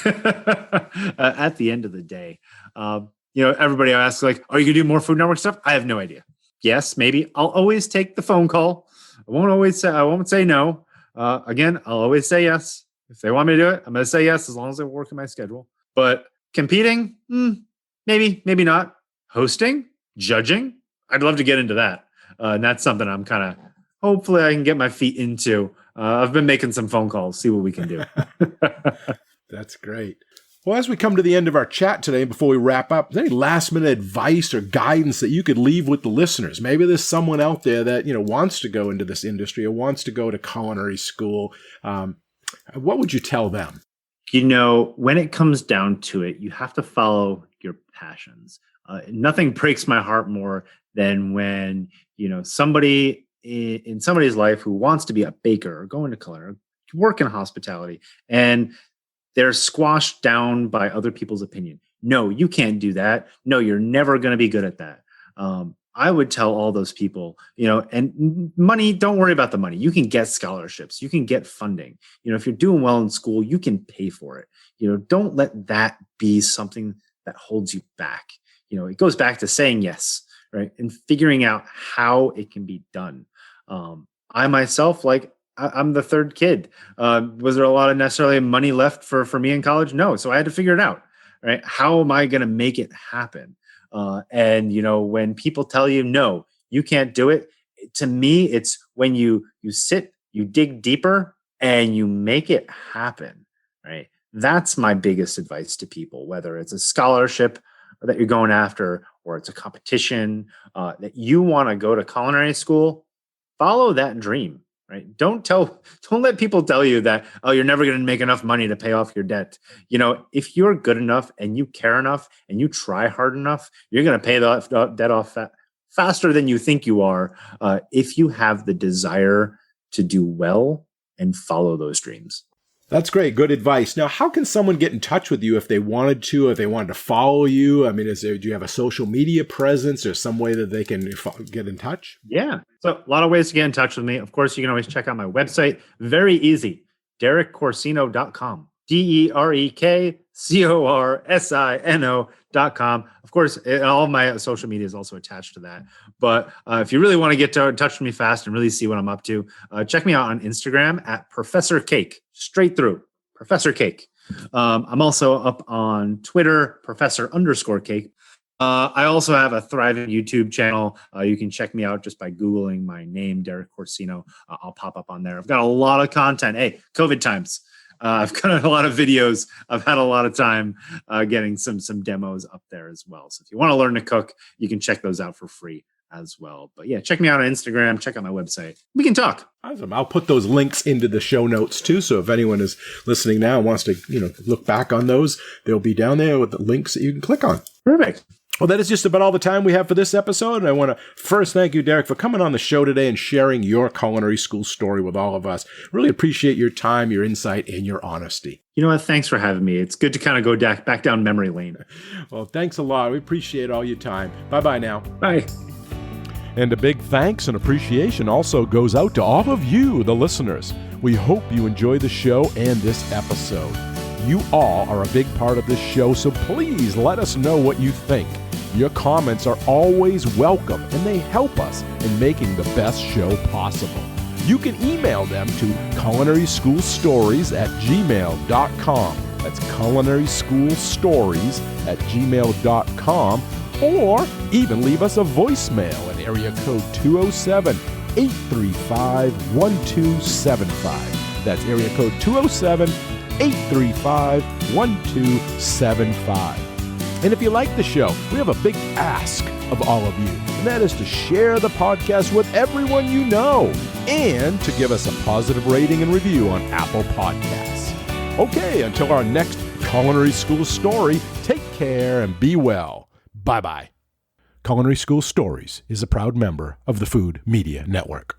At the end of the day, everybody asks like, are you gonna do more Food Network stuff? I have no idea. Yes, maybe. I'll always take the phone call. I won't say no. Again, I'll always say yes. If they want me to do it, I'm going to say yes, as long as I work in my schedule. But competing, maybe not. Hosting, judging, I'd love to get into that. And that's something I'm kind of, hopefully I can get my feet into. I've been making some phone calls, see what we can do. That's great. Well, as we come to the end of our chat today, before we wrap up, is there any last minute advice or guidance that you could leave with the listeners? Maybe there's someone out there that, wants to go into this industry or wants to go to culinary school. What would you tell them? When it comes down to it, you have to follow your passions. Nothing breaks my heart more than when, somebody in somebody's life who wants to be a baker or go into culinary, work in hospitality, and they're squashed down by other people's opinion. No, you can't do that. No, you're never going to be good at that. I would tell all those people, and money, don't worry about the money. You can get scholarships. You can get funding. If you're doing well in school, you can pay for it. Don't let that be something that holds you back. It goes back to saying yes, right? And figuring out how it can be done. I myself, I'm the third kid. Was there a lot of necessarily money left for me in college? No. So I had to figure it out, right? How am I going to make it happen? And when people tell you, no, you can't do it. To me, it's when you sit, you dig deeper and you make it happen, right? That's my biggest advice to people, whether it's a scholarship that you're going after, or it's a competition that you want to go to culinary school, follow that dream. Right? Don't let people tell you that, oh, you're never going to make enough money to pay off your debt. If you're good enough and you care enough and you try hard enough, you're going to pay the debt off faster than you think you are, if you have the desire to do well and follow those dreams. That's great. Good advice. Now, how can someone get in touch with you if they wanted to, if they wanted to follow you? I mean, do you have a social media presence or some way that they can get in touch? Yeah. So a lot of ways to get in touch with me. Of course, you can always check out my website. Very easy. DerekCorsino.com. DerekCorsino.com. Of course, all of my social media is also attached to that. But if you really want to get in touch with me fast and really see what I'm up to, check me out on Instagram at Professor Cake. Straight through, Professor Cake. I'm also up on Twitter, Professor_Cake. I also have a thriving YouTube channel. You can check me out just by Googling my name, Derek Corsino. I'll pop up on there. I've got a lot of content. Hey, COVID times. I've got a lot of videos. I've had a lot of time getting some demos up there as well. So if you want to learn to cook, you can check those out for free as well. But yeah, check me out on Instagram. Check out my website. We can talk. Awesome. I'll put those links into the show notes too. So if anyone is listening now and wants to, look back on those, they'll be down there with the links that you can click on. Perfect. Well, that is just about all the time we have for this episode. And I want to first thank you, Derek, for coming on the show today and sharing your culinary school story with all of us. Really appreciate your time, your insight, and your honesty. You know what? Thanks for having me. It's good to kind of go back down memory lane. Well, thanks a lot. We appreciate all your time. Bye-bye now. Bye. And a big thanks and appreciation also goes out to all of you, the listeners. We hope you enjoy the show and this episode. You all are a big part of this show, so please let us know what you think. Your comments are always welcome, and they help us in making the best show possible. You can email them to culinaryschoolstories@gmail.com. That's culinaryschoolstories@gmail.com. Or even leave us a voicemail at area code 207-835-1275. That's area code 207-835-1275. And if you like the show, we have a big ask. of all of you, and that is to share the podcast with everyone you know and to give us a positive rating and review on Apple Podcasts. Okay, until our next Culinary School Story, take care and be well. Bye-bye. Culinary School Stories is a proud member of the Food Media Network.